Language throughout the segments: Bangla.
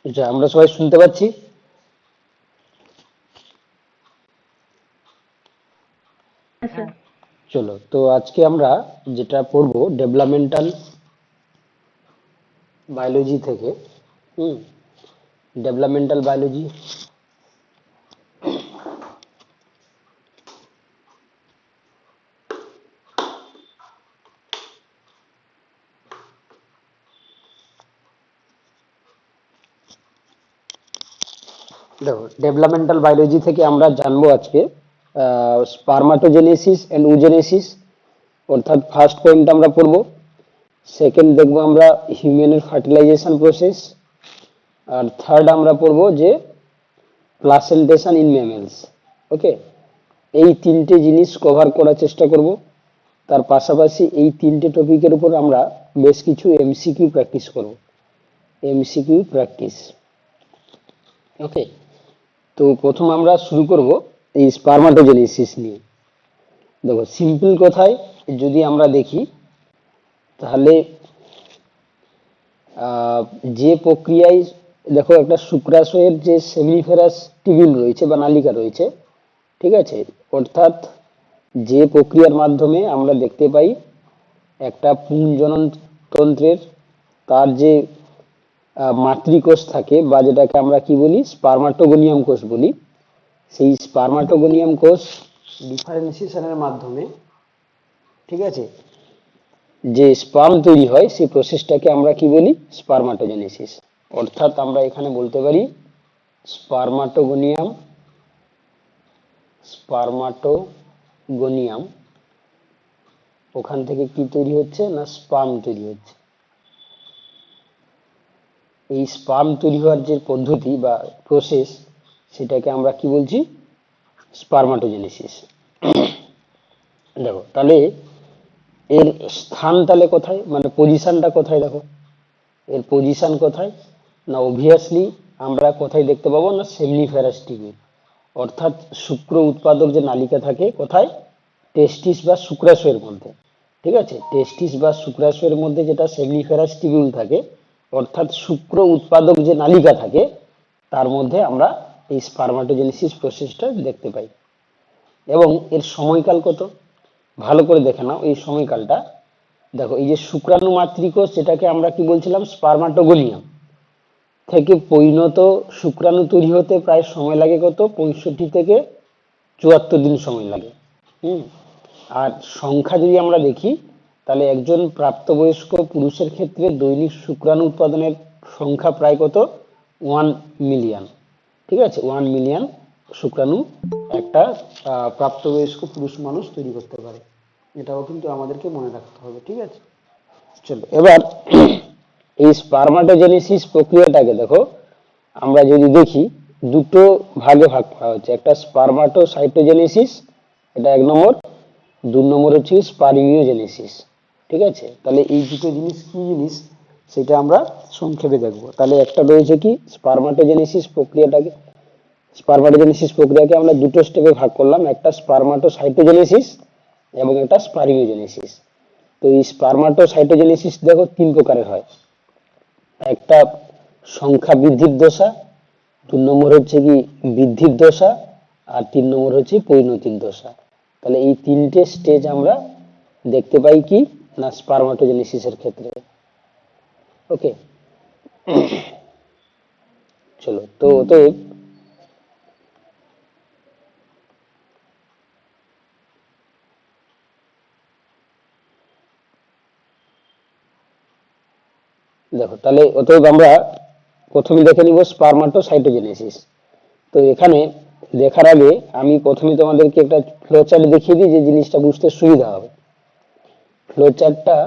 আচ্ছা, আমরা সবাই শুনতে পাচ্ছি? স্যার। চলো, তো আজকে আমরা যেটা পড়বো ডেভেলপমেন্টাল বায়োলজি থেকে। হুম ডেভেলপমেন্টাল বায়োলজি। দেখো, ডেভেলপমেন্টাল বায়োলজি থেকে আমরা জানবো আজকে স্পারমাটোজেনেসিস এন্ড ওজেনেসিস, অর্থাৎ ফার্স্ট পয়েন্ট আমরা পড়বো। সেকেন্ড দেখবো আমরা হিউম্যানের ফার্টিলাইজেশন প্রসেস। আর থার্ড আমরা পড়বো যে প্লাসেন্টেশন ইন ম্যামেলস। ওকে, এই তিনটে জিনিস কভার করার চেষ্টা করব। তার পাশাপাশি এই তিনটে টপিকের উপর আমরা বেশ কিছু এমসিকিউ প্র্যাকটিস করব। MCQ practice. ওকে, তো প্রথম আমরা শুরু করব এই স্পারমাটোজেনেসিস নিয়ে। দেখো, সিম্পল কথায় যদি আমরা দেখি তাহলে যে প্রক্রিয়ায়, দেখো, একটা শুক্রাশয়ের যে সেমিনিফেরাস টিবিউল রয়েছে বা নালিকা রয়েছে, ঠিক আছে, অর্থাৎ যে প্রক্রিয়ার মাধ্যমে আমরা দেখতে পাই একটা পুংজনন তন্ত্রের তার যে মাতৃকোষ থাকে বা যেটাকে আমরা কি বলি স্পার্মাটোগোনিয়াম কোষ বলি, সেই স্পার্মাটোগোনিয়াম কোষ ডিফারেন্সিয়েশনের মাধ্যমে, ঠিক আছে, যে স্পার্ম তৈরি হয় সেই প্রসেসটাকে আমরা কি বলি স্পার্মাটোজেনেসিস। অর্থাৎ আমরা এখানে বলতে পারি স্পার্মাটোগোনিয়াম স্পার্মাটোগোনিয়াম ওখান থেকে কি তৈরি হচ্ছে না স্পার্ম তৈরি হচ্ছে। এই স্পার্ম তৈরি হওয়ার যে পদ্ধতি বা প্রসেস, সেটাকে আমরা কি বলছি স্পার্মাটোজেনেসিস। দেখো তাহলে এর স্থান তাহলে কোথায়, মানে পজিশনটা কোথায়? দেখো, এর পজিশন কোথায় না অবভিয়াসলি আমরা কোথায় দেখতে পাবো না সেমনিফেরাস টিবিউল, অর্থাৎ শুক্র উৎপাদক যে নালিকা থাকে কোথায়, টেস্টিস বা শুক্রাশয়ের মধ্যে। ঠিক আছে, টেস্টিস বা শুক্রাশয়ের মধ্যে যেটা সেমনিফেরাস টিবিউল থাকে, অর্থাৎ শুক্র উৎপাদক যে নালিকা থাকে তার মধ্যে আমরা এই স্পারমাটোজেনেসিস প্রসেসটা দেখতে পাই। এবং এর সময়কাল কত, ভালো করে দেখে নাও এই সময়কালটা। দেখো, এই যে শুক্রাণু মাতৃকোষ যেটাকে আমরা কি বলছিলাম স্পার্মাটোগোনিয়াম, থেকে পরিণত শুক্রাণু তৈরি হতে প্রায় সময় লাগে কত, 65 থেকে 74 দিন সময় লাগে। হুম আর সংখ্যা যদি আমরা দেখি তাহলে একজন প্রাপ্তবয়স্ক পুরুষের ক্ষেত্রে দৈনিক শুক্রাণু উৎপাদনের সংখ্যা প্রায় কত, 1 মিলিয়ন। ঠিক আছে, 1 মিলিয়ন শুক্রাণু একটা প্রাপ্তবয়স্ক পুরুষ মানুষ তৈরি করতে পারে। এটাও কিন্তু আমাদেরকে মনে রাখতে হবে। ঠিক আছে, চলো এবার এই স্পারমাটোজেনেসিস প্রক্রিয়াটাকে দেখো, আমরা যদি দেখি দুটো ভাগে ভাগ করা হচ্ছে। একটা স্পারমাটোসাইটোজেনেসিস, এটা 1 নম্বর। 2 নম্বর হচ্ছে স্পারিমিওজেনেসিস। ঠিক আছে, তাহলে এই দুটো জিনিস কি জিনিস সেটা আমরা সংক্ষেপে দেখবো। তাহলে একটা রয়েছে কি স্পারমাটোজেনেসিস প্রক্রিয়াকে আমরা দুটো স্টেপে ভাগ করলাম, একটা স্পারমাটোসাইটোজেনেসিস এবং একটা স্পারিমিওজেনেসিস। তো এই স্পারমাটোসাইটোজেনেসিস দেখো 3 প্রকারের হয়। একটা সংখ্যা বৃদ্ধির দশা, 2 নম্বর হচ্ছে কি বৃদ্ধির দশা, আর 3 নম্বর হচ্ছে পরিণতির দশা। তাহলে এই তিনটে স্টেজ আমরা দেখতে পাই কি না স্পারমাটোজেনেসিসের ক্ষেত্রে। ওকে, চলো, তো অতএব দেখো, তাহলে অতএব আমরা প্রথমে দেখে নিব স্পারমাটোসাইটোজেনেসিস। তো এখানে দেখার আগে আমি প্রথমে তোমাদেরকে একটা ফ্লো চার্ট দেখিয়ে দিই, যে জিনিসটা বুঝতে সুবিধা হবে। ফ্লো চার্টটা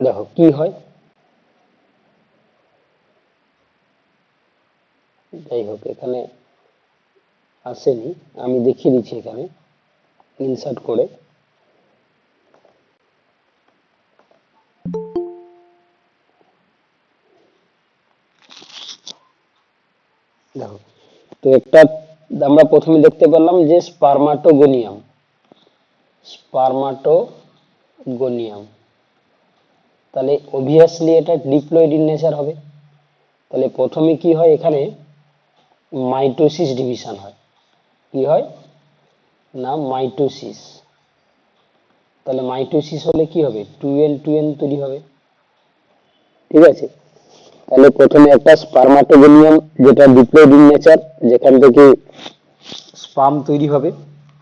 দেখো কি হয়। যাই হোক, এখানে আসেনি, আমি দেখিয়ে দিচ্ছি এখানে ইনসার্ট করে। দেখো, তো একটা আমরা প্রথমে দেখতে পেলাম যে স্পারমাটোগোনিয়াম। তাহলে অবভিয়াসলি এটা ডিপ্লয়েড ইন নেচার হবে। তাহলে প্রথমে কি হয়, এখানে মাইটোসিস ডিভিশন হয়। কি হয় না, মাইটোসিস। তাহলে মাইটোসিস হলে কি হবে, 2n তৈরি হবে। ঠিক আছে, তাহলে প্রথমে একটা স্পার্মাটোগোনিয়াম যেটা ডিপ্লয়েড ইন নেচার, যেখান থেকে স্পার্ম তৈরি হবে।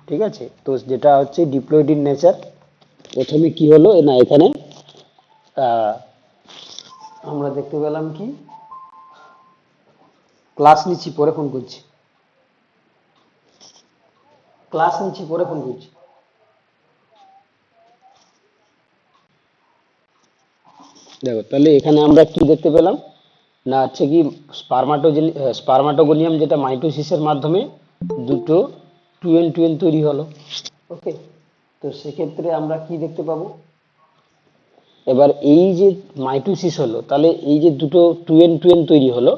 ঠিক আছে, তো যেটা হচ্ছে ডিপ্লয়েড ইন নেচার, প্রথমে কি হলো না, এখানে আহ, আমরা দেখতে পেলাম কি, ক্লাস নিচ্ছি পরে ফোন করছি, ক্লাস নিচ্ছি পরে ফোন করছি। দেখো তাহলে এখানে আমরা কি দেখতে পেলাম না, হচ্ছে কি স্পার্মাটোগোনিয়াম যেটা মাইটোসিসের মাধ্যমে দুটো 2n তৈরি হলো। ওকে, তো সেক্ষেত্রে আমরা কি দেখতে পাবো, এবার এই যে মাইটোসিস হলো, তাহলে এই যে দুটো 2n তৈরি হলো,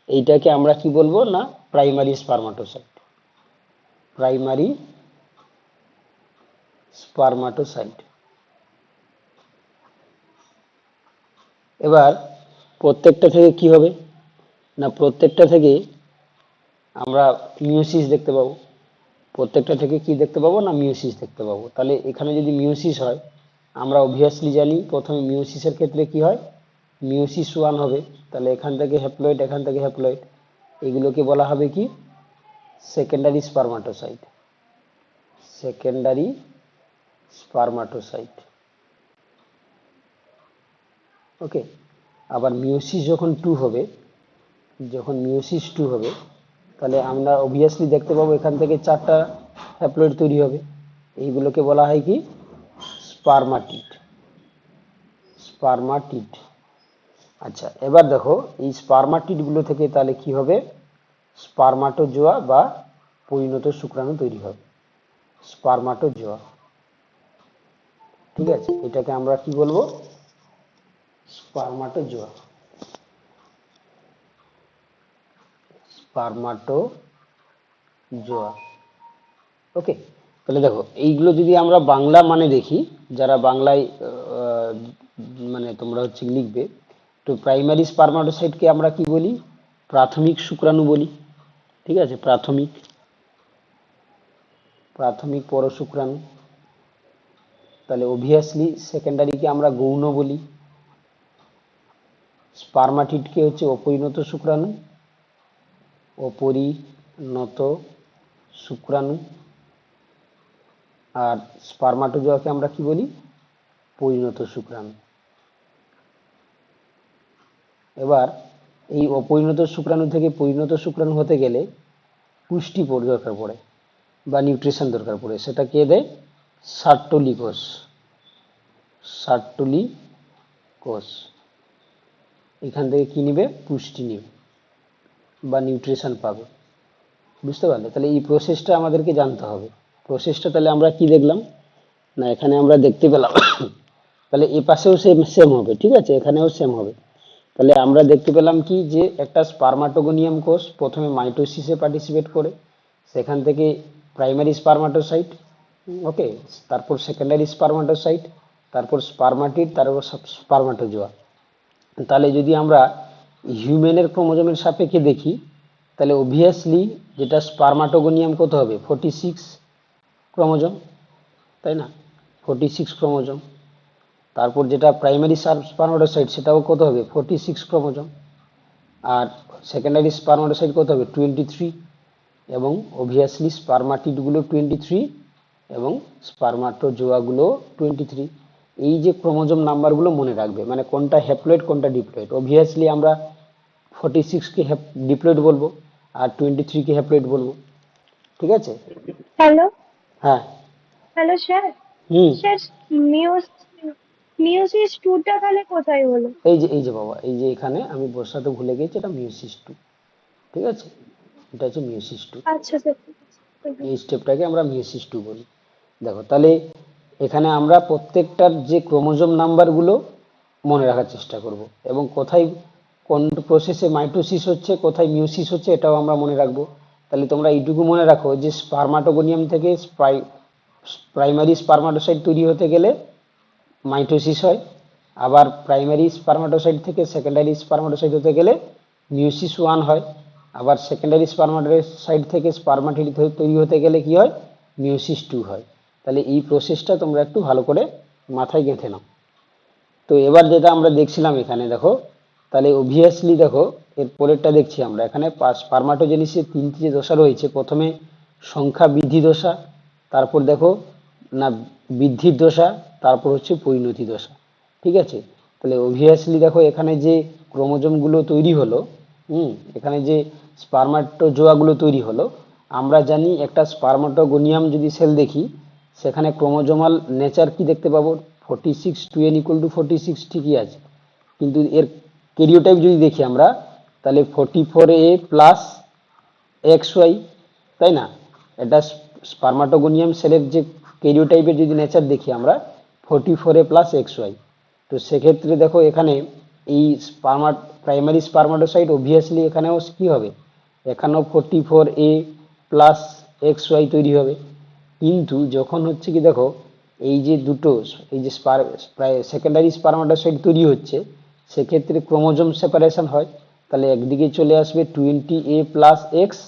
এইটাকে আমরা কি বলবো না, প্রাইমারি স্পার্মাটোসাইট। Primary spermatocyte. এবার প্রত্যেকটা থেকে কি হবে না, প্রত্যেকটা থেকে আমরা মিওসিস দেখতে পাবো। প্রত্যেকটা থেকে কি দেখতে পাবো না, মিওসিস দেখতে পাবো। তাহলে এখানে যদি মিওসিস হয়, আমরা অবভিয়াসলি জানি প্রথমে মিওসিসের ক্ষেত্রে কি হয়, মিওসিস 1 হবে। তাহলে এখান থেকে হ্যাপ্লয়েড, এখান থেকে হ্যাপ্লয়েড, এগুলোকে বলা হবে কি, secondary spermatocyte. Secondary spermatocyte. Okay, আবার মিওসিস যখন 2 হবে, যখন মিওসিস 2 হবে, তাহলে আমরা অবভিয়াসলি দেখতে পাবো এখান থেকে 4টা হ্যাপ্লয়েড তৈরি হবে। এইগুলোকে বলা হয় কি, স্পার্মাটিড। স্পার্মাটিড। আচ্ছা, এবার দেখো এই স্পার্মাটিড গুলো থেকে তাহলে কি হবে, স্পার্মাটোজোয়া বা পরিণত শুক্রাণু তৈরি হবে। স্পার্মাটোজোয়া। ঠিক আছে, এটাকে আমরা কি বলবো, স্পার্মাটোজোয়া। স্পার্মাটোজোয়া। ওকে, তাহলে দেখো এইগুলো যদি আমরা বাংলা মানে দেখি, যারা বাংলায় মানে তোমরা হচ্ছে লিখবে, তো প্রাইমারি স্পার্মাটোসাইটকে আমরা কি বলি, প্রাথমিক শুক্রাণু বলি। ঠিক আছে, প্রাথমিক, প্রাথমিক পর শুক্রাণু। তাহলে অবভিয়াসলি সেকেন্ডারিকে আমরা গৌণ বলি। স্পার্মাটিডকে হচ্ছে অপরিণত শুক্রাণু, অপরিণত শুক্রাণু। আর স্পার্মাটোজোয়াকে আমরা কি বলি, পরিণত শুক্রাণু। এবার এই অপরিণত শুক্রাণু থেকে পরিণত শুক্রাণু হতে গেলে পুষ্টি দরকার পড়ে বা নিউট্রিশন দরকার পড়ে। সেটা কে দেয়, সার্টোলি কোষ। সার্টোলি কোষ এখান থেকে কি নিবে, পুষ্টি নিবে বা নিউট্রিশন পাবে। বুঝতে পারলে, তাহলে এই প্রসেসটা আমাদেরকে জানতে হবে। প্রসেসটা তাহলে আমরা কি দেখলাম না, এখানে আমরা দেখতে পেলাম তাহলে এ পাশেও সেম সেম হবে। ঠিক আছে, এখানেও সেম হবে। তাহলে আমরা দেখতে পেলাম কি, যে একটা স্পার্মাটোগোনিয়াম কোষ প্রথমে মাইটোসিসে পার্টিসিপেট করে, সেখান থেকে প্রাইমারি স্পার্মাটোসাইট, ওকে, তারপর সেকেন্ডারি স্পার্মাটোসাইট, তারপর স্পার্মাটিড, তারপর স্পার্মাটোজোয়া। তাহলে যদি আমরা হিউম্যানের ক্রোমোজোমের সাপেক্ষে দেখি, তাহলে অবভিয়াসলি যেটা স্পার্মাটোগোনিয়াম কত হবে, 46 ক্রোমোজোম, তাই না, 46 ক্রোমোজোম। তারপর যেটা প্রাইমারি স্পার্মাটোসাইট সেটাও কত হবে, 46 ক্রোমোজোম। আর সেকেন্ডারি স্পার্মাটোসাইট কত হবে, 23। এবং অবভিয়াসলি স্পার্মাটিডগুলো 23 এবং স্পার্মাটোজোয়াগুলো 23। এই যে ক্রোমোজোম নাম্বারগুলো মনে রাখবে, মানে কোনটা হ্যাপ্লয়েড কোনটা ডিপ্লয়েড। অবভিয়াসলি আমরা 46কে ডিপ্লয়েড বলবো আর 23কে হ্যাপ্লয়েড বলবো। ঠিক আছে, হ্যালো, হ্যাঁ, হ্যালো স্যার। হুম, স্যার, মিউস মিউসিস টুটা তাহলে কোথায় হলো? এই যে বাবা, এই যে এখানে আমি বসাতে ভুলে গেছি, এটা মিউসিস 2। ঠিক আছে, এটা হচ্ছে মিউসিস 2। আচ্ছা স্যার, ঠিক আছে। এই স্টেপটাকে আমরা মিউসিস 2 বলি। দেখো তাহলে এখানে আমরা প্রত্যেকটার যে ক্রোমোজোম নাম্বারগুলো মনে রাখার চেষ্টা করব, এবং কোথায় কোন প্রসেসে মাইটোসিস হচ্ছে, কোথায় মিউসিস হচ্ছে, এটাও আমরা মনে রাখবো। তাহলে তোমরা এইটুকু মনে রাখো যে স্পার্মাটোগোনিয়াম থেকে প্রাইমারি স্পার্মাটোসাইট তৈরি হতে গেলে মাইটোসিস হয়, আবার প্রাইমারি স্পারমাটোসাইট থেকে সেকেন্ডারি স্পারমাটোসাইট হতে গেলে মিউসিস 1 হয়, আবার সেকেন্ডারি স্পারমাটোসাইট থেকে স্পারমাটিড তৈরি হতে গেলে কি হয়, মিউসিস 2 হয়। তাহলে এই প্রসেসটা তোমরা একটু ভালো করে মাথায় গেঁথে নাও। তো এবার যেটা আমরা দেখছিলাম এখানে দেখো, তাহলে অবভিয়াসলি দেখো এর পরেরটা দেখছি আমরা এখানে স্পারমাটোজেনেসিসের 3টি যে দশা রয়েছে, প্রথমে সংখ্যা বৃদ্ধি দশা, তারপর দেখো না বৃদ্ধির দশা, তারপর হচ্ছে পরিণতি দশা। ঠিক আছে, তাহলে অবভিয়াসলি দেখো এখানে যে ক্রোমোজোমগুলো তৈরি হলো, এখানে যে স্পারমাটোজোয়াগুলো তৈরি হলো, আমরা জানি একটা স্পারমাটোগোনিয়াম যদি সেল দেখি, সেখানে ক্রোমোজোমাল নেচার কি দেখতে পাবো, 46 2n = 46 ঠিকই আছে, কিন্তু এর ক্যারিওটাইপ যদি দেখি আমরা, তাহলে 44a প্লাস XY, তাই না? এটা স্পারমাটোগোনিয়াম সেলের যে ক্যারিওটাইপের যদি নেচার দেখি আমরা, 44a প্লাস XY। তো সেক্ষেত্রে দেখো এখানে এই প্রাইমারি স্পারমাটোসাইট অবভিয়াসলি এখানেও কি হবে, এখানেও 44a প্লাস XY তৈরি হবে। কিন্তু যখন হচ্ছে কি দেখো এই যে দুটো এই যে সেকেন্ডারি স্পারমাটোসাইট তৈরি হচ্ছে, সেক্ষেত্রে ক্রোমোজোম সেপারেশন হয়। তাহলে একদিকে চলে আসবে 20a প্লাস এক্স,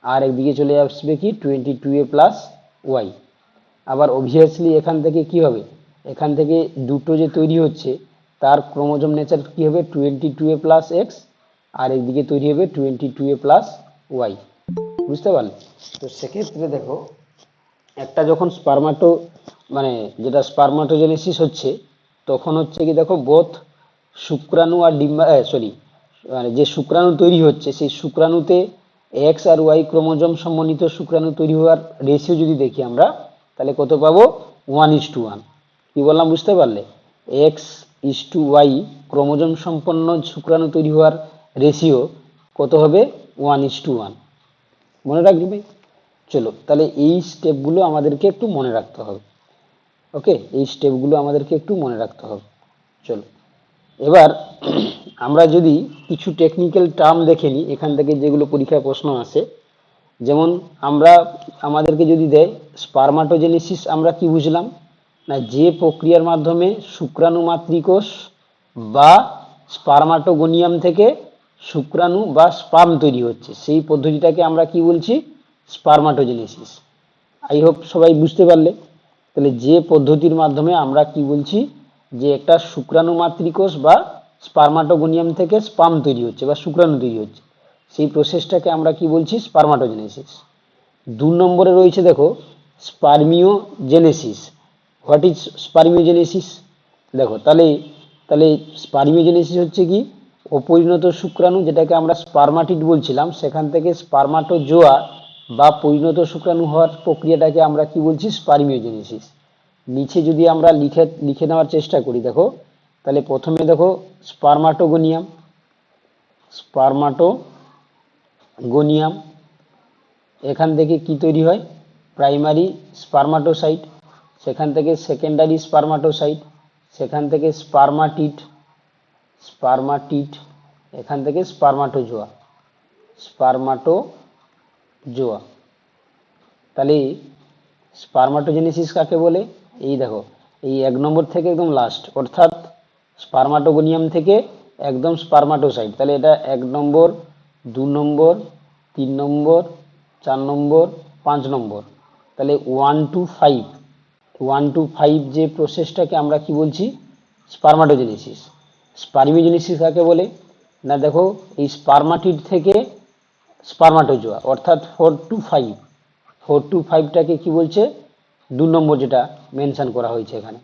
আর একদিকে চলে আসবে কি 22a প্লাস ওয়াই। আবার অবভিয়াসলি এখান থেকে কি হবে, এখান থেকে দুটো যে তৈরি হচ্ছে তার ক্রোমোজোম নেচার কি হবে, 22a প্লাস এক্স, আর একদিকে তৈরি হবে 22a প্লাস ওয়াই। বুঝতে পারলে? তো সেক্ষেত্রে দেখো একটা যখন যেটা স্পারমাটোজেনেসিস হচ্ছে, তখন হচ্ছে কি দেখো বোথ শুক্রাণু আর ডিম্বা মানে যে শুক্রাণু তৈরি হচ্ছে সেই শুক্রাণুতে এক্স আর ওয়াই ক্রোমোজোম সমন্বিত শুক্রাণু তৈরি হওয়ার রেশিও যদি দেখি আমরা, তাহলে কত পাবো, 1:1। কি বললাম বুঝতে পারলে? X:Y ক্রোমোজোম সম্পন্ন শুক্রাণু তৈরি হওয়ার রেশিও কত হবে, 1:1। মনে রাখবে? চলো তাহলে এই স্টেপগুলো আমাদেরকে একটু মনে রাখতে হবে। ওকে, এই স্টেপগুলো আমাদেরকে একটু মনে রাখতে হবে। চলো এবার আমরা যদি কিছু টেকনিক্যাল টার্ম দেখে নিই এখান থেকে, যেগুলো পরীক্ষায় প্রশ্ন আসে। যেমন আমাদেরকে যদি দেয় স্পারমাটোজেনেসিস, আমরা কি বুঝলাম না, যে প্রক্রিয়ার মাধ্যমে শুক্রাণু মাতৃকোষ বা স্পারমাটোগোনিয়াম থেকে শুক্রাণু বা স্পার্ম তৈরি হচ্ছে, সেই পদ্ধতিটাকে আমরা কি বলছি, স্পারমাটোজেনেসিস। আই হোপ সবাই বুঝতে পারলে। তাহলে যে পদ্ধতির মাধ্যমে আমরা কি বলছি, যে একটা শুক্রাণু মাতৃকোষ বা স্পারমাটোগোনিয়াম থেকে স্পার্ম তৈরি হচ্ছে বা শুক্রাণু তৈরি হচ্ছে, সেই প্রসেসটাকে আমরা কি বলছি, স্পারমাটোজেনেসিস। 2 নম্বরে রয়েছে দেখো স্পার্মিওজেনেসিস। What is spermiogenesis? দেখো তাহলে তাহলে স্পার্মিওজেনেসিস হচ্ছে কি, অপরিণত শুক্রাণু যেটাকে আমরা স্পারমাটিড বলছিলাম, সেখান থেকে স্পারমাটোজোয়া বা পরিণত শুক্রাণু হওয়ার প্রক্রিয়াটাকে আমরা কি বলছি, স্পার্মিওজেনেসিস। নিচে যদি আমরা লিখে নেওয়ার চেষ্টা করি, দেখো তাহলে প্রথমে দেখো স্পারমাটোগোনিয়াম, স্পারমাটোগোনিয়াম এখান থেকে কি তৈরি হয়, প্রাইমারি স্পারমাটোসাইট, সেখান থেকে সেকেন্ডারি স্পারমাটোসাইট, সেখান থেকে স্পারমাটিড, এখান থেকে স্পারমাটোজোয়া। তাহলে স্পারমাটোজেনেসিস কাকে বলে, এই দেখো এই 1 নম্বর থেকে একদম লাস্ট, অর্থাৎ স্পারমাটোগোনিয়াম থেকে একদম স্পারমাটোসাইট। তাহলে এটা 1 নম্বর, 2 নম্বর, 3 নম্বর, 4 নম্বর, 5 নম্বর। তাহলে 1 to 5 যে প্রসেসটাকে আমরা কি বলছি, স্পারমাটোজেনেসিস। স্পার্মিওজেনেসিস কাকে বলে না, দেখো এই স্পারমাটিড থেকে স্পারমাটোজোয়া, অর্থাৎ 4 to 5টাকে কি বলছে, 2 নম্বর যেটা মেনশন করা হয়েছে এখানে,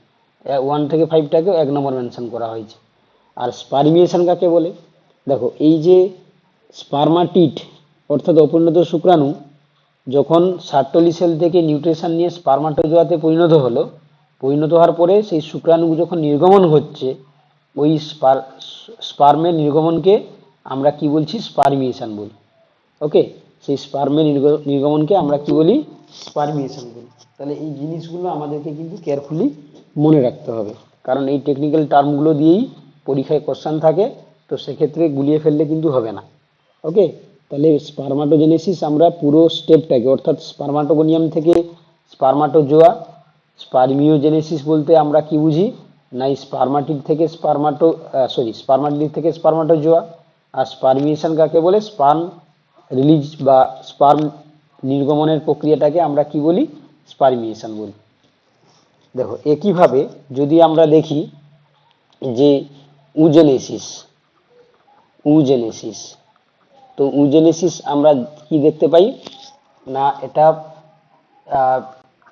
1 থেকে 5টাকে 1 নম্বর মেনশন করা হয়েছে। আর স্পার্মিয়েশন কাকে বলে, দেখো এই যে স্পারমাটিড অর্থাৎ অপরিণত শুক্রাণু যখন সার্টলি সেল থেকে নিউট্রিশন নিয়ে স্পারমাটোজোয়াতে পরিণত হওয়ার পরে সেই শুক্রাণু যখন নির্গমন হচ্ছে, ওই স্পার্মের নির্গমনকে আমরা কি বলছি, স্পার্মিয়েশন বলি। ওকে, সেই স্পার্মের নির্গমনকে আমরা কি বলি, স্পার্মিয়েশন বলি। তাহলে এই জিনিসগুলো আমাদেরকে কিন্তু কেয়ারফুলি মনে রাখতে হবে, কারণ এই টেকনিক্যাল টার্মগুলো দিয়েই পরীক্ষায় কোশ্চেন থাকে, তো সেক্ষেত্রে গুলিয়ে ফেললে কিন্তু হবে না। ওকে, তাহলে স্পারমাটোজেনেসিস আমরা পুরো স্টেপটাকে, অর্থাৎ স্পারমাটোগোনিয়াম থেকে স্পারমাটোজোয়া, স্পার্মিওজেনেসিস বলতে আমরা কি বুঝি না স্পারমাটিড থেকে স্পারমাটিড থেকে স্পারমাটোজোয়া। আর স্পারমিয়েশন কাকে বলে? স্পার্ম রিলিজ বা স্পার্ম নির্গমনের প্রক্রিয়াটাকে আমরা কি বলি? স্পারমিয়েশন বলি। দেখো একইভাবে যদি আমরা দেখি যে উজেনেসিস, উজেনেসিস তো উজেনেসিস আমরা কি দেখতে পাই না, এটা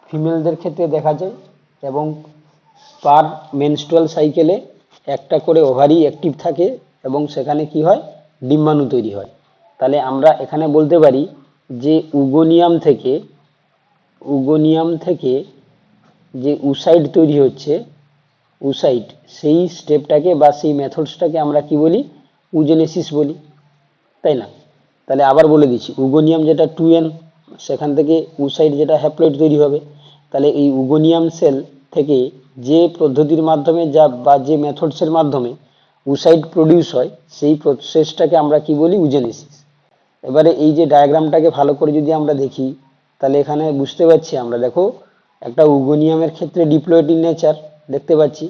ফিমেলদের ক্ষেত্রে দেখা যায় এবং পার মেনস্ট্রুয়াল সাইকেলে একটা করে ওভারি অ্যাক্টিভ থাকে এবং সেখানে কি হয়? ডিম্বাণু তৈরি হয়। তাহলে আমরা এখানে বলতে পারি যে উগোনিয়াম থেকে যে উসাইড তৈরি হচ্ছে, উসাইড, সেই স্টেপটাকে বা সেই মেথডসটাকে আমরা কি বলি? উজেনেসিস বলি, তাই না? তাহলে আবার বলে দিচ্ছি, উগোনিয়াম যেটা 2n, সেখান থেকে উসাইড যেটা হ্যাপ্লয়েড তৈরি হবে। তাহলে এই উগোনিয়াম সেল থেকে যে পদ্ধতির মাধ্যমে বা যে মেথডসের মাধ্যমে উসাইড প্রডিউস হয়, সেই প্রসেসটাকে আমরা কি বলি? উজেনেসিস। এবারে এই যে ডায়াগ্রামটাকে ভালো করে যদি আমরা দেখি, তাহলে এখানে বুঝতে পারছি আমরা, দেখো একটা উগোনিয়ামের ক্ষেত্রে ডিপ্লয়েড ইন নেচার দেখতে পাচ্ছি।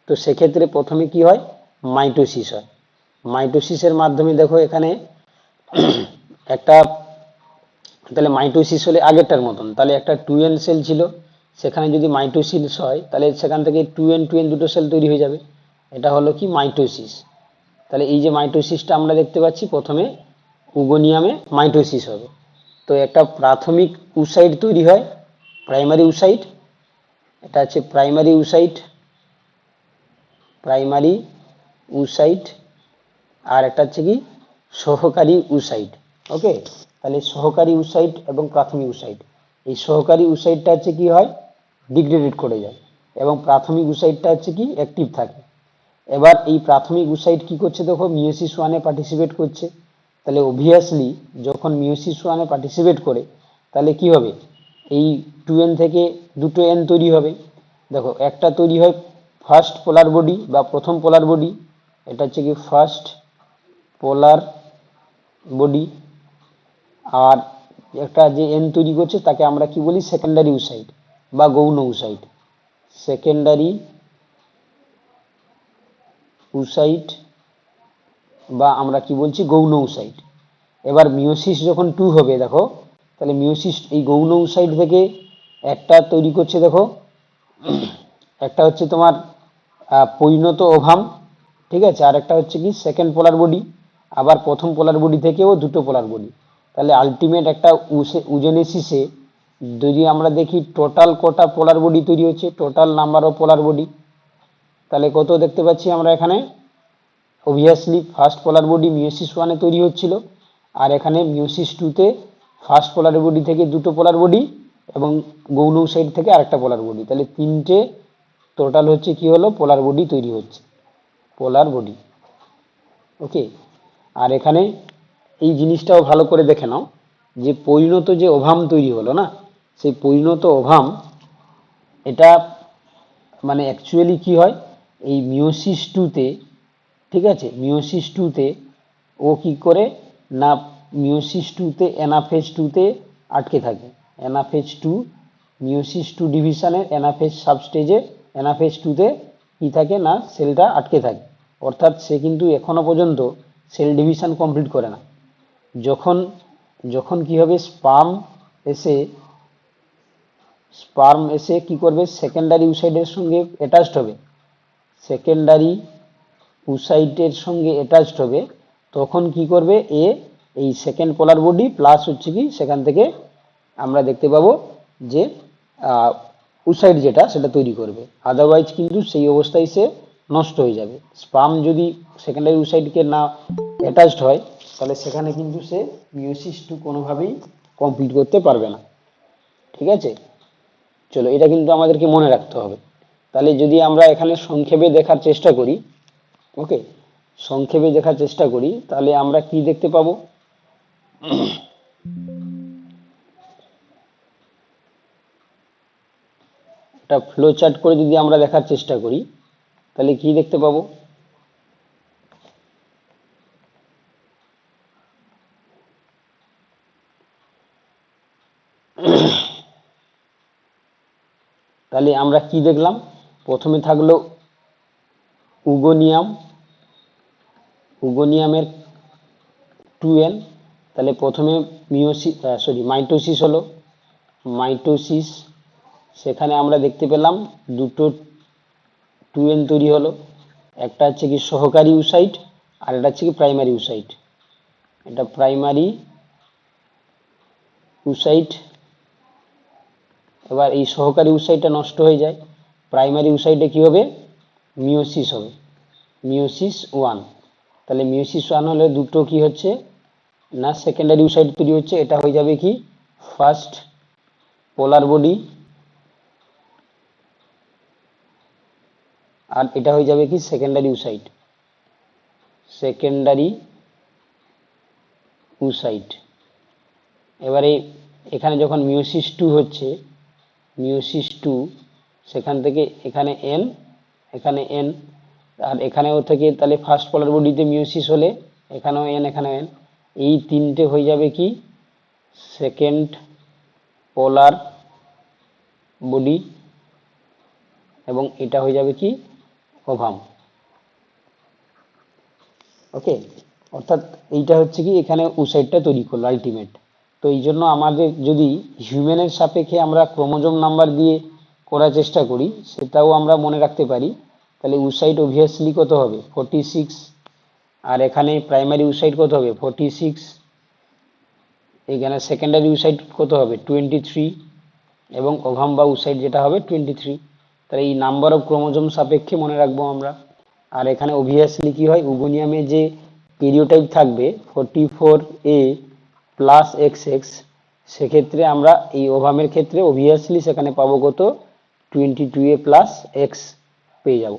তো সেক্ষেত্রে প্রথমে কি হয়? মাইটোসিস হয়। মাইটোসিসের মাধ্যমে দেখো এখানে একটা, তাহলে মাইটোসিস হলে আগেরটার মতন, তাহলে একটা 2n সেল ছিল, সেখানে যদি মাইটোসিস হয় তাহলে সেখান থেকে 2n দুটো সেল তৈরি হয়ে যাবে। এটা হলো কি? মাইটোসিস। তাহলে এই যে মাইটোসিসটা আমরা দেখতে পাচ্ছি, প্রথমে উগোনিয়ামে মাইটোসিস হবে। তো একটা প্রাথমিক উসাইড তৈরি হয়, প্রাইমারি উসাইড। এটা হচ্ছে প্রাইমারি উসাইড, প্রাইমারি উসাইড। আর একটা হচ্ছে কি? সহকারী উসাইড। ওকে, তাহলে সহকারী উসাইড এবং প্রাথমিক উসাইড, এই সহকারী উসাইডটা হচ্ছে কি হয়? ডিগ্রেডেড করে যায় এবং প্রাথমিক উসাইডটা হচ্ছে কি? অ্যাক্টিভ থাকে। এবার এই প্রাথমিক উসাইড কি করছে? দেখো মিওসিস ওয়ানে পার্টিসিপেট করছে। তাহলে অবভিয়াসলি যখন মিওসিস ওয়ানে পার্টিসিপেট করে, তাহলে কি হবে? এই 2n থেকে দুটো n তৈরি হবে। দেখো একটা তৈরি হয় ফার্স্ট পোলার বডি বা প্রথম পোলার বডি, এটা হচ্ছে কি ফার্স্ট পোলার বডি। আর একটা যে এন তৈরি করছে তাকে আমরা কি বলি? সেকেন্ডারি উসাইড বা গৌণ উসাইড, সেকেন্ডারি উসাইড বা আমরা কি বলছি? গৌণ উসাইড। এবার মিওসিস যখন 2 হবে, দেখো তাহলে মিওসিস এই গৌণ উসাইড থেকে একটা তৈরি করছে, দেখো একটা হচ্ছে তোমার পরিণত ওভাম, ঠিক আছে, আর একটা হচ্ছে কি? সেকেন্ড পোলার বডি। আবার প্রথম পোলার বডি থেকেও দুটো পোলার বডি। তাহলে আলটিমেট একটা উজেনেসিসে যদি আমরা দেখি টোটাল কটা পোলার বডি তৈরি হচ্ছে, total number of polar body, তাহলে কত দেখতে পাচ্ছি আমরা এখানে? অবভিয়াসলি ফার্স্ট পোলার বডি মিওসিস ওয়ানে তৈরি হচ্ছিল, আর এখানে মিওসিস টুতে ফার্স্ট পোলার বডি থেকে দুটো পোলার বডি এবং গৌণ সাইড থেকে আরেকটা পোলার বডি, তাহলে তিনটে টোটাল হচ্ছে কি হলো? পোলার বডি তৈরি হচ্ছে, পোলার বডি। ওকে, আর এখানে এই জিনিসটাও ভালো করে দেখে নাও যে পরিণত যে ওভাম তৈরি হলো না, সেই পরিণত ওভাম, এটা মানে অ্যাকচুয়ালি কি হয়? এই মিওসিস টুতে, ঠিক আছে, মিওসিস টুতে ও কি করে না, মিওসিস টুতে এনাফেজ টুতে আটকে থাকে। এনাফেজ টু, মিওসিস টু ডিভিশনের এনাফেজ সাবস্টেজে এনাফেজ টুতে কি থাকে না, সেলটা আটকে থাকে। অর্থাৎ সে কিন্তু এখনো পর্যন্ত সেল ডিভিশন কমপ্লিট করে না। যখন যখন কি হবে? এসে স্পার্ম এসে কি করবে? সেকেন্ডারি উসাইডের সঙ্গে অ্যাটাচড হবে, সেকেন্ডারি উসাইটের সঙ্গে অ্যাটাচড হবে। তখন কি করবে? এই সেকেন্ড পোলার বডি প্লাস হচ্ছে কি সেখান থেকে আমরা দেখতে পাবো যে উসাইড যেটা সেটা তৈরি করবে। আদারওয়াইজ কিন্তু সেই অবস্থায় সে নষ্ট হয়ে যাবে। স্পার্ম যদি সেকেন্ডারি উসাইডকে না অ্যাটাচড হয়, তাহলে সেখানে কিন্তু সে মিওসিস টু কোনোভাবেই কমপ্লিট করতে পারবে না। ঠিক আছে, চলো এটা কিন্তু আমাদেরকে মনে রাখতে হবে। তাহলে যদি আমরা এখানে সংক্ষেপে দেখার চেষ্টা করি, ওকে, সংক্ষেপে দেখার চেষ্টা করি, তাহলে আমরা কি দেখতে পাবো? একটা ফ্লো চার্ট করে যদি আমরা দেখার চেষ্টা করি, তাহলে কি দেখতে পাবো? তাহলে আমরা কি দেখলাম? প্রথমে থাকলো উগোনিয়াম, উগোনিয়ামের 2n। তাহলে প্রথমে মাইটোসিস হলো, মাইটোসিস, সেখানে আমরা দেখতে পেলাম দুটো 2n তৈরি হলো, একটা হচ্ছে কি সহকারী ইউসাইট আর এটা হচ্ছে কি প্রাইমারি ইউসাইট। এটা প্রাইমারি ইউসাইট। এবার এই সহকারী ইউসাইটটা নষ্ট হয়ে যায়, প্রাইমারি ইউসাইটে কি হবে, মিওসিস হবে, মিওসিস 1। তাহলে মিওসিস 1 হলে দুটো কি হচ্ছে না সেকেন্ডারি ইউসাইট তৈরি হচ্ছে, এটা হয়ে যাবে কি ফার্স্ট পোলার বডি, আর এটা হয়ে যাবে কি সেকেন্ডারি ইউসাইট, সেকেন্ডারি ইউসাইট। এবারে এখানে যখন মিওসিস 2 হচ্ছে, মিওসিস 2, সেখান থেকে এখানে এন, এখানে এন, আর এখানেও থেকে তাহলে ফার্স্ট পোলার বডিতে মিওসিস হলে এখানেও এন, এখানেও এন, এই তিনটে হয়ে যাবে কি সেকেন্ড পোলার বডি, এবং এটা হয়ে যাবে কি ওভাম। ওকে, অর্থাৎ এইটা হচ্ছে কি এখানে উসাইডটা তৈরি করলো আলটিমেট। তো এই জন্য আমাদের যদি হিউম্যানের সাপেক্ষে আমরা ক্রোমোজোম নাম্বার দিয়ে করার চেষ্টা করি, সেটাও আমরা মনে রাখতে পারি। তাহলে উসাইড অবভিয়াসলি কত হবে 46, আর এখানে প্রাইমারি উসাইড কত হবে 46, এখানে সেকেন্ডারি উসাইড কত হবে 23, এবং ওভাম বা উসাইড যেটা হবে 23। তাহলে এই নাম্বার অফ ক্রোমোজোম সাপেক্ষে মনে রাখবো আমরা। আর এখানে অবভিয়াসলি কি হয়, উগোনিয়ামে যে পেরিওটাইপ থাকবে 44A প্লাস XX, সেক্ষেত্রে আমরা এই ওভামের ক্ষেত্রে অবভিয়াসলি সেখানে পাবো কত 22A প্লাস X পেয়ে যাব।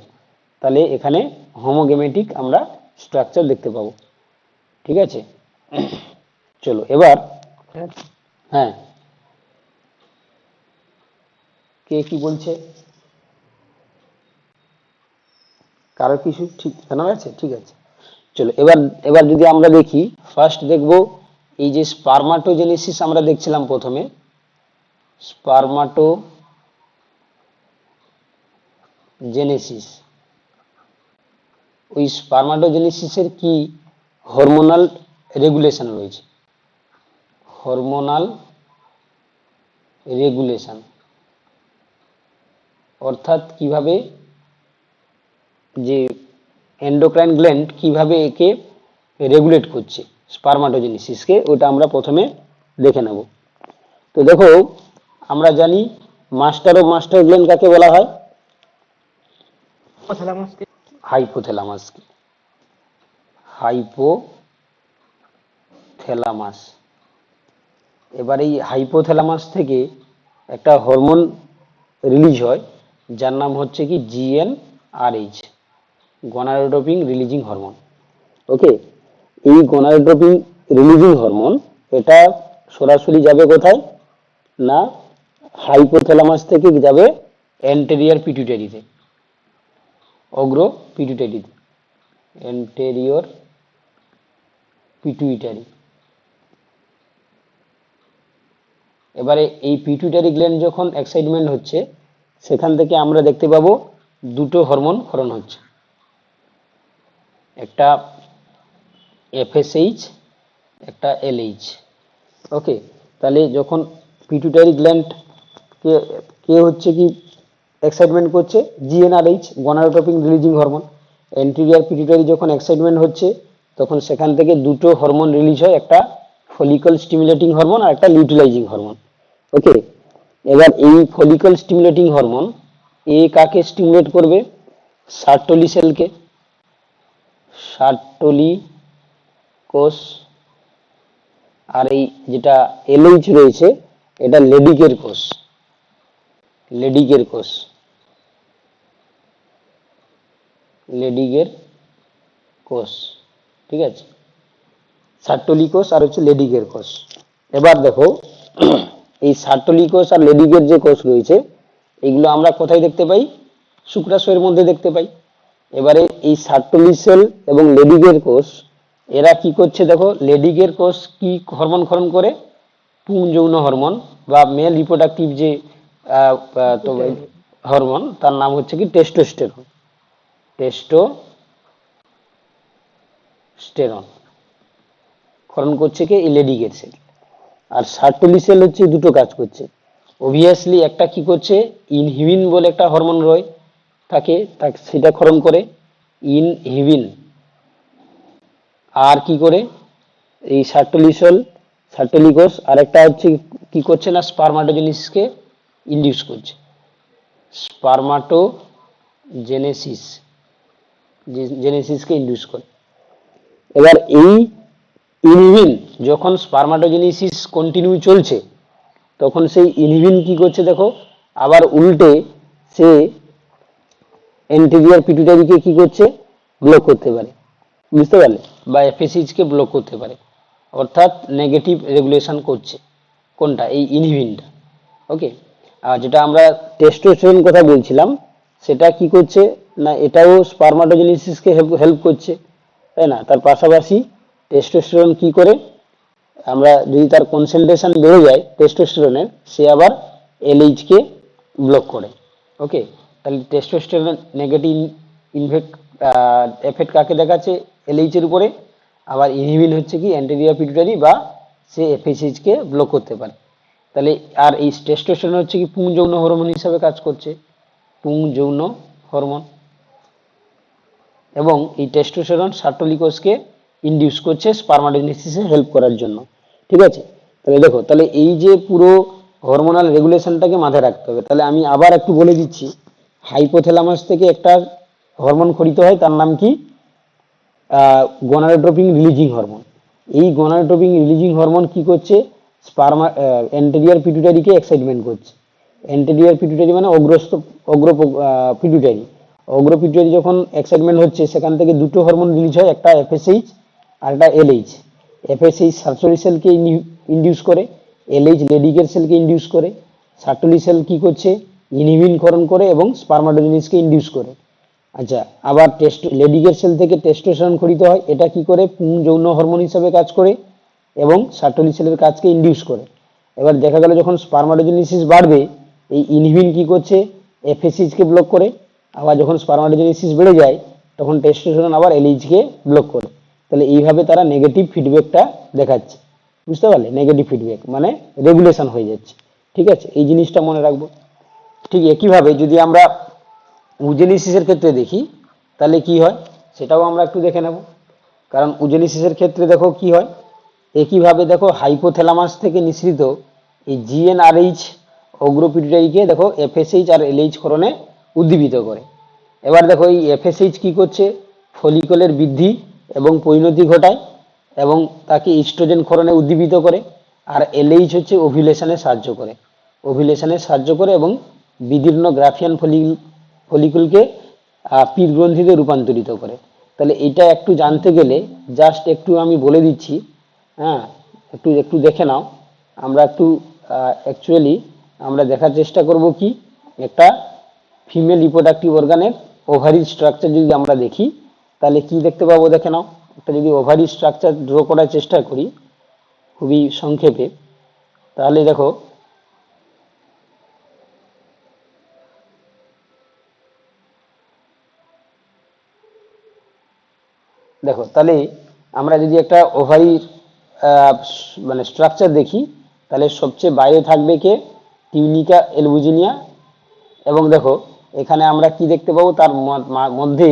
তাহলে এখানে হোমোগেমেটিক আমরা স্ট্রাকচার দেখতে পাবো। ঠিক আছে, চলো এবার, হ্যাঁ কে কি বলছে, কারো কিছু ঠিক জানা আছে? ঠিক আছে, চলো এবার এবার যদি আমরা দেখি, ফার্স্ট দেখব এই যে স্পারমাটোজেনেসিস আমরা দেখছিলাম প্রথমে, স্পারমাটোজেনেসিস, ওই স্পারমাটোজেনেসিসের কি হরমোনাল রেগুলেশন রয়েছে, হরমোনাল রেগুলেশন, অর্থাৎ কিভাবে যে এন্ডোক্রাইন গ্ল্যান্ড কিভাবে একে রেগুলেট করছে স্পারমাটোজেনেসিসকে, ওটা আমরা প্রথমে দেখে নেব। তো দেখো, আমরা জানি মাস্টার অফ মাস্টার গ্ল্যান্ড কাকে বলা হয়, হাইপোথ্যালামাসকে, হাইপোথ্যালামাস। এবার এই হাইপোথ্যালামাস থেকে একটা হরমোন রিলিজ হয় যার নাম হচ্ছে কি GnRH, গনাডোট্রপিন রিলিজিং হরমোন। ওকে, এই গনাডোট্রপিন রিলিজিং হরমোন এটা সরাসরি যাবে কোথায় না হাইপোথ্যালামাস থেকে যাবে অ্যান্টেরিয়র পিটুইটারিতে, অগ্র পিটুইটারিতে, অ্যান্টেরিয়র পিটুইটারি। এবারে এই পিটুইটারি গ্ল্যান্ড যখন এক্সাইটমেন্ট হচ্ছে, সেখান থেকে আমরা দেখতে পাবো দুটো হরমোন ক্ষরণ হচ্ছে, একটা FSH, একটা LH। ওকে, তাহলে যখন পিটুইটারি গ্ল্যান্ড কে কে হচ্ছে কি এক্সাইটমেন্ট করছে, GnRH, gonadotropin releasing hormone. Anterior pituitary যখন এক্সাইটমেন্ট হচ্ছে, তখন সেখান থেকে দুটো হরমোন রিলিজ হয়, একটা ফলিকল স্টিমুলেটিং হরমোন আর একটা লিউটিলাইজিং হরমোন। ওকে, এবার এই ফলিকল স্টিমুলেটিং হরমোন এ কাকে স্টিমুলেট করবে, সার্টোলি সেলকে, সার্টোলি কোষ। আর এই যেটা LH রয়েছে এটা লেডিকের কোষ, লেডিকের কোষ, লেডিকের কোষ। ঠিক আছে, সার্টোলি কোষ আর হচ্ছে লেডিকের কোষ। এবার দেখো, এই সার্টোলি কোষ আর লেডিকের যে কোষ রয়েছে, এগুলো আমরা কোথায় দেখতে পাই, শুক্রাশয়ের মধ্যে দেখতে পাই। এবারে এই সার্টোলি সেল এবং লেডিকের কোষ এরা কি করছে, দেখো লেডিকের কোষ কি হরমোন ক্ষরণ করে, পুং যৌন হরমোন বা মেল রিপ্রোডাক্টিভ যে হরমোন, তার নাম হচ্ছে কি টেস্টোস্টেরন। টেস্টোস্টেরন ক্ষরণ করছে কে? লেডিকের সেল। আর সার্টোলি সেল হচ্ছে দুটো কাজ করছে। অবভিয়াসলি একটা কি করছে, ইনহিবিন বলে একটা হরমোন রয় থাকে, তাকে সেটা ক্ষরণ করে ইনহিবিন। আর কি করে এই সার্টোলিকোস আর একটা হচ্ছে কি করছে না, স্পারমাটোজেনেসিসকে ইনডিউস করছে। স্পারমাটোজেনেসিস জেনেসিসকে ইনডিউস করে। এবার এই ইনহিবিন যখন স্পারমাটোজেনেসিস কন্টিনিউ চলছে, তখন সেই ইনহিবিন কি করছে দেখো, আবার উল্টে সে এন্টেরিয়র পিটুইটারিকে কি করছে, ব্লক করতে পারে। বুঝতে পারলে? বা এফএসএইচ কে ব্লক করতে পারে, অর্থাৎ নেগেটিভ রেগুলেশন করছে। কোনটা? এই ইনহিবিনটা। ওকে। আর যেটা আমরা টেস্টোস্টেরন কথা বলছিলাম, সেটা কি করছে না, এটাও স্পারমাটোজেনেসিসকে হেল্প করছে, তাই না? তার পাশাপাশি টেস্টোস্টেরন কি করে, আমরা যদি তার কনসেন্ট্রেশন বেড়ে যায় টেস্টোস্টেরনের, সে আবার এলএইচ কে ব্লক করে। ওকে। তাহলে টেস্টোস্টেরন নেগেটিভ ইনফেক্ট এফেক্ট কাকে দেখাচ্ছে? এলএইচ এর উপরে। আবার ইনহিবিন হচ্ছে কি অ্যান্টেরিয়র পিটুইটারি বা সে এফএসএইচ কে ব্লক করতে পারে। তাহলে আর এই টেস্টোস্টেরন হচ্ছে কি পুংযৌন হরমোন হিসাবে কাজ করছে, পুংযৌন হরমোন। এবং এই টেস্টোস্টেরন সার্টোলিকোসকে ইনডিউস করছে স্পারমাটোজেনেসিসে হেল্প করার জন্য। ঠিক আছে? তাহলে দেখো, তাহলে এই যে পুরো হরমোনাল রেগুলেশনটাকে মাথায় রাখতে হবে। তাহলে আমি আবার একটু বলে দিচ্ছি, হাইপোথ্যালামাস থেকে একটা হরমোন খরিত হয়, তার নাম কি? গনাডোট্রপিন রিলিজিং হরমোন। এই গনাডোট্রপিন রিলিজিং হরমোন কি করছে? অ্যান্টেরিয়র পিটুইটারিকে এক্সাইটমেন্ট করছে। অ্যান্টেরিয়র পিটুইটারি মানে অগ্র পিটুইটারি। অগ্র পিটুইটারি যখন এক্সাইটমেন্ট হচ্ছে, সেখান থেকে দুটো হরমোন রিলিজ হয়, একটা এফএসএইচ আর একটা এলএইচ। এফএসএইচ সার্টোলি সেলকে ইনডিউস করে, এলএইচ লেডিকের সেলকে ইনডিউস করে। সার্টোলি সেল কি করছে? ইনহিবিন ক্ষরণ করে এবং স্পারমাটোজেনেসিসকে ইনডিউস করে। আচ্ছা, আবার লেডিকের সেল থেকে টেস্টোস্টেরন খরিত হয়, এটা কি করে? পুংযৌন হরমোন হিসাবে কাজ করে এবং সার্টোলি সেলের কাজকে ইনডিউস করে। এবার দেখা গেল যখন স্পারমাটোজেনেসিস বাড়বে, এই ইনহিবিন কি করছে? এফএসএইচ কে ব্লক করে। আবার যখন স্পারমাটোজেনেসিস বেড়ে যায়, তখন টেস্টোস্টেরন আবার এলএইচ কে ব্লক করে। তাহলে এইভাবে তারা নেগেটিভ ফিডব্যাকটা দেখাচ্ছে। বুঝতে পারলে? নেগেটিভ ফিডব্যাক মানে রেগুলেশন হয়ে যাচ্ছে। ঠিক আছে? এই জিনিসটা মনে রাখবো। ঠিক একইভাবে যদি আমরা উজেনিসিসের ক্ষেত্রে দেখি, তাহলে কি হয় সেটাও আমরা একটু দেখে নেব। কারণ উজেনিসিসের ক্ষেত্রে দেখো কি হয়, একইভাবে দেখো হাইপোথ্যালামাস থেকে নিঃসৃত এই জিএনআরএইচ অগ্রপিটুইটারিকে দেখো এফএসএইচ আর এলএইচ ক্ষরণে উদ্দীপিত করে। এবার দেখো এই এফএসএইচ কি করছে? ফলিকলের বৃদ্ধি এবং পরিণতি ঘটায় এবং তাকে ইস্ট্রোজেন ক্ষরণে উদ্দীপিত করে। আর এলএইচ হচ্ছে ওভিলেশনে সাহায্য করে, এবং বিদীর্ণ গ্রাফিয়ান ফলিকুলকে পীত গ্রন্থিতে রূপান্তরিত করে। তাহলে এটা একটু জানতে গেলে জাস্ট একটু আমি বলে দিচ্ছি। হ্যাঁ, একটু একটু দেখে নাও। আমরা একটু অ্যাকচুয়ালি আমরা দেখার চেষ্টা করব কি, একটা ফিমেল রিপ্রোডাক্টিভ অর্গানের ওভারি স্ট্রাকচার যদি আমরা দেখি, তাহলে কি দেখতে পাবো দেখে নাও। একটা যদি ওভারি স্ট্রাকচার ড্র করার চেষ্টা করি খুবই সংক্ষেপে, তাহলে দেখো দেখো তাহলে আমরা যদি একটা ওভারি মানে স্ট্রাকচার দেখি, তাহলে সবচেয়ে বাইরে থাকবে কে? টিউনিকা এলবুজিনিয়া। এবং দেখো এখানে আমরা কি দেখতে পাবো, তার মধ্যে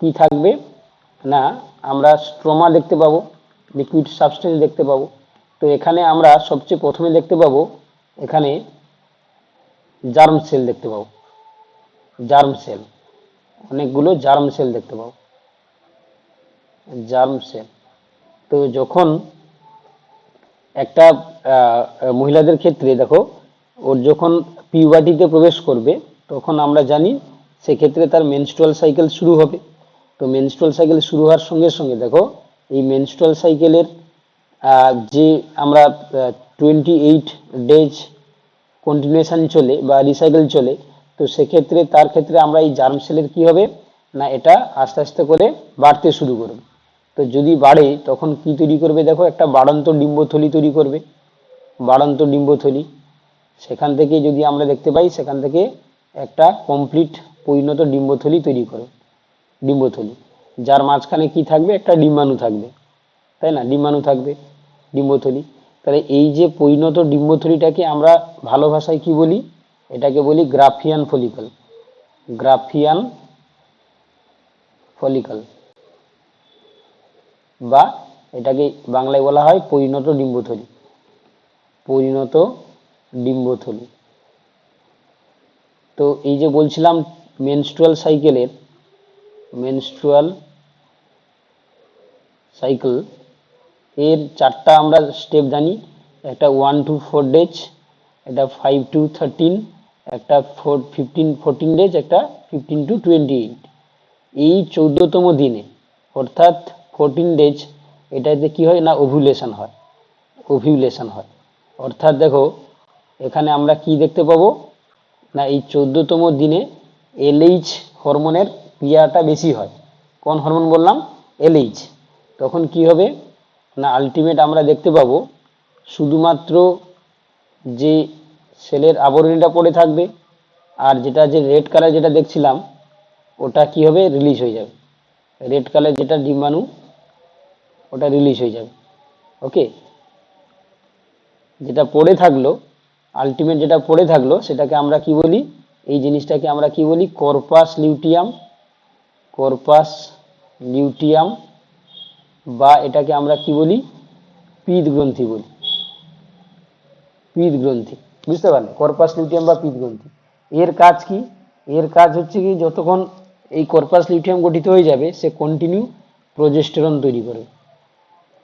কি থাকবে না, আমরা স্ট্রোমা দেখতে পাবো, লিকুইড সাবস্টেন্স দেখতে পাবো। তো এখানে আমরা সবচেয়ে প্রথমে দেখতে পাবো এখানে জার্ম সেল দেখতে পাবো। জার্ম সেল, অনেকগুলো জার্ম সেল দেখতে পাবো, জার্ম সেল। তো যখন একটা মহিলাদের ক্ষেত্রে দেখো, ওর যখন পিউবার্টিতে প্রবেশ করবে, তখন আমরা জানি সেক্ষেত্রে তার মেনস্ট্রুয়াল সাইকেল শুরু হবে। তো মেনস্ট্রুয়াল সাইকেল শুরু হওয়ার সঙ্গে সঙ্গে দেখো এই মেনস্ট্রুয়াল সাইকেলের যে আমরা 28 ডেজ কন্টিনিউশন চলে বা রিসাইকেল চলে, তো সেক্ষেত্রে তার ক্ষেত্রে আমরা এই জার্ম সেলের কি হবে না, এটা আস্তে আস্তে করে বাড়তে শুরু করবে। তো যদি বাড়ে তখন কি তৈরি করবে দেখো, একটা বাড়ন্ত ডিম্বথলি তৈরি করবে, বাড়ন্ত ডিম্বথলি। সেখান থেকে যদি আমরা দেখতে পাই, সেখান থেকে একটা কমপ্লিট পরিণত ডিম্বথলি তৈরি করে। ডিম্বথলি, যার মাঝখানে কি থাকবে, একটা ডিম্বাণু থাকবে, তাই না, ডিম্বাণু থাকবে, ডিম্বথলি। তাহলে এই যে পরিণত ডিম্বথলিটাকে আমরা ভালো ভাষায় কি বলি, এটাকে বলি গ্রাফিয়ান ফলিকল, গ্রাফিয়ান ফলিকল, বা এটাকে বাংলায় বলা হয় পরিণত ডিম্বথলি, পরিণত ডিম্বথলি। তো এই যে বলছিলাম মেনস্ট্রুয়াল সাইকেলের, মেনস্ট্রুয়াল সাইকেল এর চারটা আমরা স্টেপ জানি, একটা 1 to 4 ডেজ, একটা 5 to 13, একটা 14 ডেজ, একটা 15 to 28। এই 14তম দিনে অর্থাৎ 14 ডেজ, এটাতে কি হয় না, ওভুলেশন হয়, ওভিউলেশন হয়। অর্থাৎ দেখো এখানে আমরা কি দেখতে পাবো না, এই 14তম দিনে এলএইচ হরমোনের ক্রিয়াটা বেশি হয়। কোন হরমোন বললাম, এলএইচ। তখন কি হবে না, আলটিমেট আমরা দেখতে পাবো শুধুমাত্র যে সেলের আবরণীটা পড়ে থাকবে, আর যেটা যে রেড কালার যেটা দেখছিলাম ওটা কি হবে, রিলিজ হয়ে যাবে, রেড কালার যেটা ডিম্বাণু ওটা রিলিজ হয়ে যাবে। ওকে, যেটা পড়ে থাকলো, আলটিমেট যেটা পড়ে থাকলো সেটাকে আমরা কি বলি, এই জিনিসটাকে আমরা কি বলি, কর্পাস লিউটিয়াম, কর্পাস লিউটিয়াম, বা এটাকে আমরা কি বলি, পিত গ্রন্থি বলি, পিত গ্রন্থি। বুঝতে পারলে, কর্পাস লিউটিয়াম বা পিত গ্রন্থি। এর কাজ কি, এর কাজ হচ্ছে কি, যতক্ষণ এই কর্পাস লিউটিয়াম গঠিত হয়ে যাবে সে কন্টিনিউ প্রোজেস্টেরন তৈরি করবে,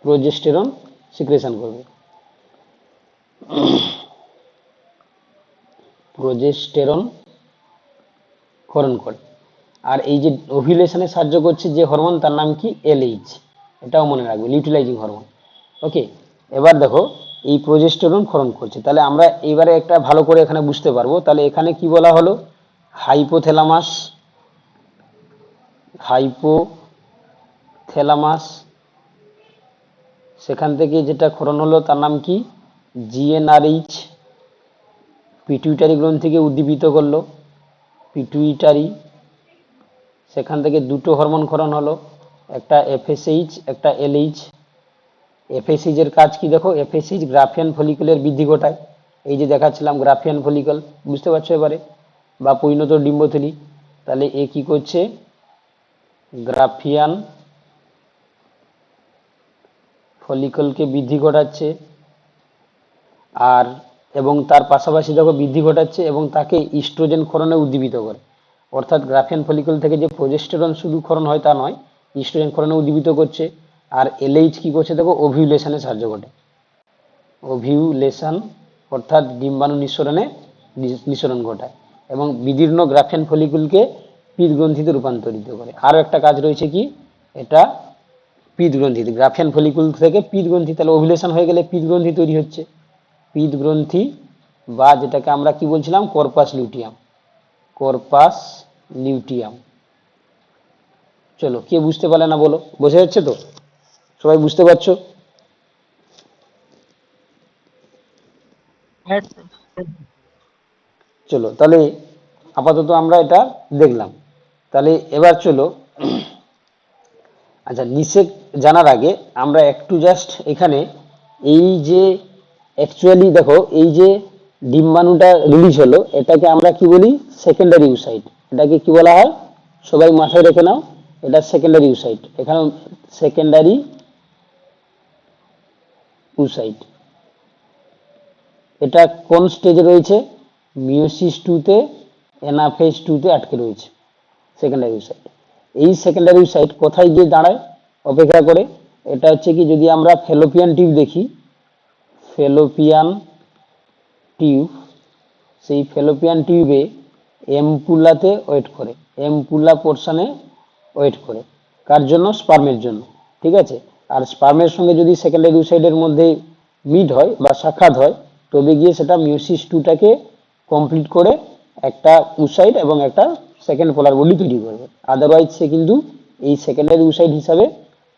প্রোজেস্টেরন সিক্রেশন করবে, প্রোজেস্টেরন ক্ষরণ করে। আর এই যে ওভিউলেশনে সাহায্য করছে যে হরমোন, তার নাম কি, এলএইচ, এটাও মনে রাখবে, লিউটিলাইজিং হরমোন। ওকে, এবার দেখো এই প্রোজেস্টেরন ক্ষরণ করছে, তাহলে আমরা এবারে একটা ভালো করে এখানে বুঝতে পারবো। তাহলে এখানে কি বলা হলো, হাইপোথ্যালামাস, হাইপোথ্যালামাস, সেখান থেকে যেটা ক্ষরণ হলো তার নাম কি, জিএনআরএইচ, পিটুইটারি গ্রন্থিকে উদ্দীপিত করলো, পিটুইটারি, সেখান থেকে দুটো হরমোন ক্ষরণ হলো, একটা এফএসএইচ, একটা এলএইচ। এফএসএইচ এর কাজ কি দেখো, এফএসএইচ গ্রাফিয়ান ফলিকুলের বৃদ্ধি ঘটায়, এই যে দেখাচ্ছিলাম গ্রাফিয়ান ফলিকল, বুঝতে পারছো এবারে, বা পরিণত ডিম্বথলি। তাহলে এ কি করছে, গ্রাফিয়ান ফলিকলকে বৃদ্ধি ঘটাচ্ছে, আর এবং তার পাশাপাশি দেখো বৃদ্ধি ঘটাচ্ছে এবং তাকে ইস্ট্রোজেন ক্ষরণে উদ্দীপিত করে। অর্থাৎ গ্রাফিয়ান ফলিকল থেকে যে প্রোজেস্টেরন শুধু ক্ষরণ হয় তা নয়, ইস্ট্রোজেন ক্ষরণে উদ্দীপিত করছে। আর এলএইচ কি করছে দেখো, ওভিউলেশনে সাহায্য করে, ওভিউলেশন অর্থাৎ ডিম্বাণু নিঃসরণ ঘটায় এবং বিদীর্ণ গ্রাফিয়ান ফলিকুলকে পিত গ্রন্থিতে রূপান্তরিত করে। আরও একটা কাজ রয়েছে কি, এটা পিত গ্রন্থি, গ্রাফিয়ান ফলিকুল থেকে পিত গ্রন্থি, তাহলে ওভিউলেশন হয়ে গেলে পিত গ্রন্থি তৈরি হচ্ছে, পিত গ্রন্থি, বা যেটাকে আমরা কি বলছিলাম, কর্পাস লিউটিয়াম, কর্পাস লিউটিয়াম। চলো, কে বুঝতে পারলে না বলো, বোঝা যাচ্ছে তো, সবাই বুঝতে পারছো? চলো তাহলে আপাতত আমরা এটা দেখলাম। তাহলে এবার চলো, আচ্ছা নিষেক জানার আগে আমরা একটু জাস্ট এখানে এই যে অ্যাকচুয়ালি দেখো এই যে ডিম্বাণুটা রিলিজ হলো এটাকে আমরা কি বলি, সেকেন্ডারি ইউসাইট। এটাকে কি বলা হয়, সবাই মাথায় রেখে নাও, এটা সেকেন্ডারি ইউসাইট। এখানে সেকেন্ডারি ইউসাইট, এটা কোন স্টেজে রয়েছে, মিওসিস 2 তে, এনাফেজ 2 তে আটকে রয়েছে সেকেন্ডারি ইউসাইট। এই সেকেন্ডারি ইউসাইট কোথায় গিয়ে দাঁড়ায় অপেক্ষা করে, এটা হচ্ছে কি, যদি আমরা ফেলোপিয়ান টিউব দেখি, ফেলোপিয়ান টিউব, সেই ফেলোপিয়ান টিউবে এমপুলাতে ওয়েট করে, এমপুলা পোর্শনে ওয়েট করে, কার জন্য, স্পার্মের জন্য, ঠিক আছে। আর স্পার্মের সঙ্গে যদি সেকেন্ডারি ইউসাইডের মধ্যে মিট হয় বা সাক্ষাৎ হয়, তবে গিয়ে সেটা মিওসিস 2টাকে কমপ্লিট করে একটা উসাইড এবং একটা সেকেন্ড পোলার বডি তৈরি করবে। আদারওয়াইজ সে কিন্তু এই সেকেন্ডারি উসাইড হিসাবে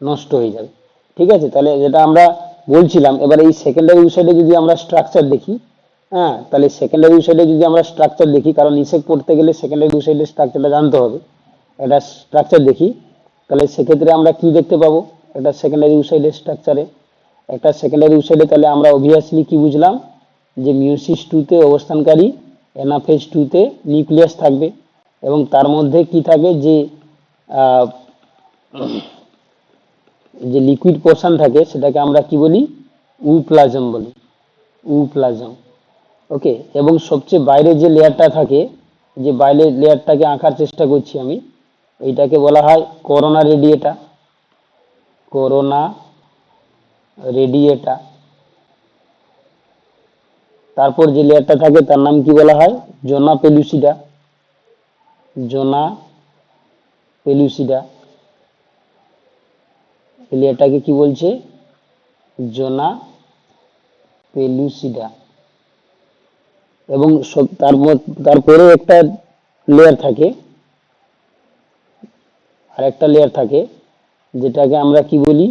নষ্ট হয়ে যাবে, ঠিক আছে। তাহলে যেটা আমরা বলছিলাম, এবার এই সেকেন্ডারি উসাইডে যদি আমরা স্ট্রাকচার দেখি, হ্যাঁ, তাহলে সেকেন্ডারি ইউসাইডে যদি আমরা স্ট্রাকচার দেখি, কারণ ইসেক পড়তে গেলে সেকেন্ডারি ইউসাইডের স্ট্রাকচারটা জানতে হবে। একটা স্ট্রাকচার দেখি, তাহলে সেক্ষেত্রে আমরা কি দেখতে পাবো? একটা সেকেন্ডারি উসাইডের স্ট্রাকচারে, একটা সেকেন্ডারি উসাইডে তাহলে আমরা অবভিয়াসলি কি বুঝলাম, যে মিউসিস টুতে অবস্থানকারী অ্যানাফেজ টুতে নিউক্লিয়াস থাকবে, এবং তার মধ্যে কি থাকে, যে আহ, যে লিকুইড পোর্শন থাকে সেটাকে আমরা কি বলি, উপ্লাজম বলি, উপ্লাজম। ওকে, এবং সবচেয়ে বাইরে যে লেয়ারটা থাকে, যে বাইরের লেয়ারটাকে আঁকার চেষ্টা করছি আমি, এইটাকে বলা হয় করোনা রেডিয়েটা, করোনা রেডিয়েটা। তারপর যে লেয়ারটা থাকে তার নাম কি বলা হয়, জোনা পেলুসিডা, জোনা পেলুসিডা। এই লেয়ারটাকে কি বলছে, জোনা পেলুসিডা। এবং তারপরে একটা লেয়ার থাকে, আর একটা লেয়ার থাকে যেটাকে আমরা কি বলি,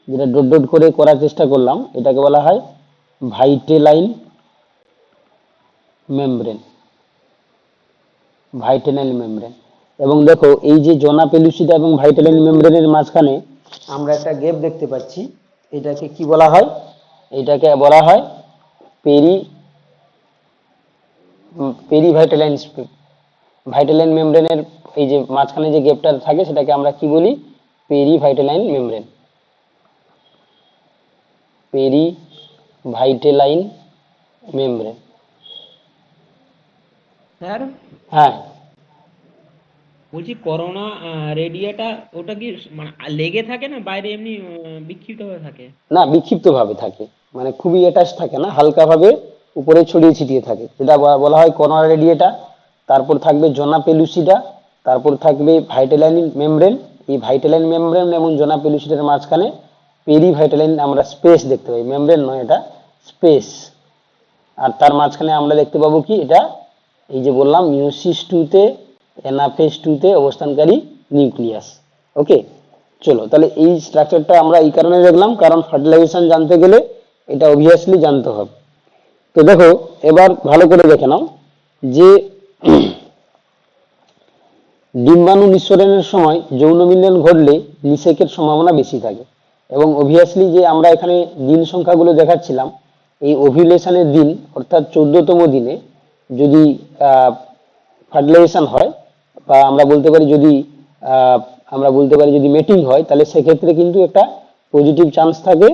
যেটা ডট ডট করে করার চেষ্টা করলাম, এটাকে বলা হয় ভাইটেলাইন মেমব্রেন, ভাইটেলাইন মেমব্রেন। এবং দেখো এই যে জোনা পেলুসিডা এবং ভাইটেলাইন মেমব্রেনের মাঝখানে আমরা একটা গ্যাপ দেখতে পাচ্ছি, এটাকে কি বলা হয়, এটাকে বলা হয় পেরি পেরিভাইটেলাইন স্পেস। ভাইটেলাইন মেমব্রেনের এই যে মাঝখানে যে গ্যাপটা থাকে সেটাকে আমরা কি বলি, পেরিভাইটেলাইন মেমব্রেন, পেরিভাইটেলাইন মেমব্রেন। স্যার হ্যাঁ, বলছি করোনা রেডিয়াটা ওটা কি মানে লেগে থাকে না বাইরে এমনি বিক্ষিপ্ত হয়ে থাকে? না, বিক্ষিপ্ত ভাবে থাকে, মানে খুবই অ্যাটাচ থাকে না, হালকা ভাবে উপরে ছড়িয়ে ছিটিয়ে থাকে, যেটা বলা হয় করোনা রেডিয়েটা। তারপর থাকবে জোনা পেলুসিডা, তারপর থাকবে ভাইটেলাইন মেমব্রেন। এই ভাইটেলাইন মেমব্রেন এবং জোনা পেলুসিডার মাঝখানে পেরিভাইটেলাইন আমরা স্পেস দেখতে পাই, মেমব্রেন নয়, এটা স্পেস। আর তার মাঝখানে আমরা দেখতে পাবো কি, এটা এই যে বললাম মিউসিস টুতে এনাফেজ টুতে অবস্থানকারী নিউক্লিয়াস। ওকে, চলো তাহলে এই স্ট্রাকচারটা আমরা এই কারণে দেখলাম, কারণ ফার্টিলাইজেশন জানতে গেলে এটা অবভিয়াসলি জানতে হবে। তো দেখো এবার ভালো করে দেখে নাও যে ডিম্বাণু নিঃসরণের সময় যৌন মিলন ঘটলে নিষেকের সম্ভাবনা বেশি থাকে। এবং অবভিয়াসলি যে আমরা এখানে দিন সংখ্যাগুলো দেখাচ্ছিলাম, এই ওভিউলেশনের দিন অর্থাৎ 14তম দিনে যদি ফার্টিলাইজেশন হয়, বা আমরা বলতে পারি যদি মেটিং হয়, তাহলে সেক্ষেত্রে কিন্তু একটা পজিটিভ চান্স থাকে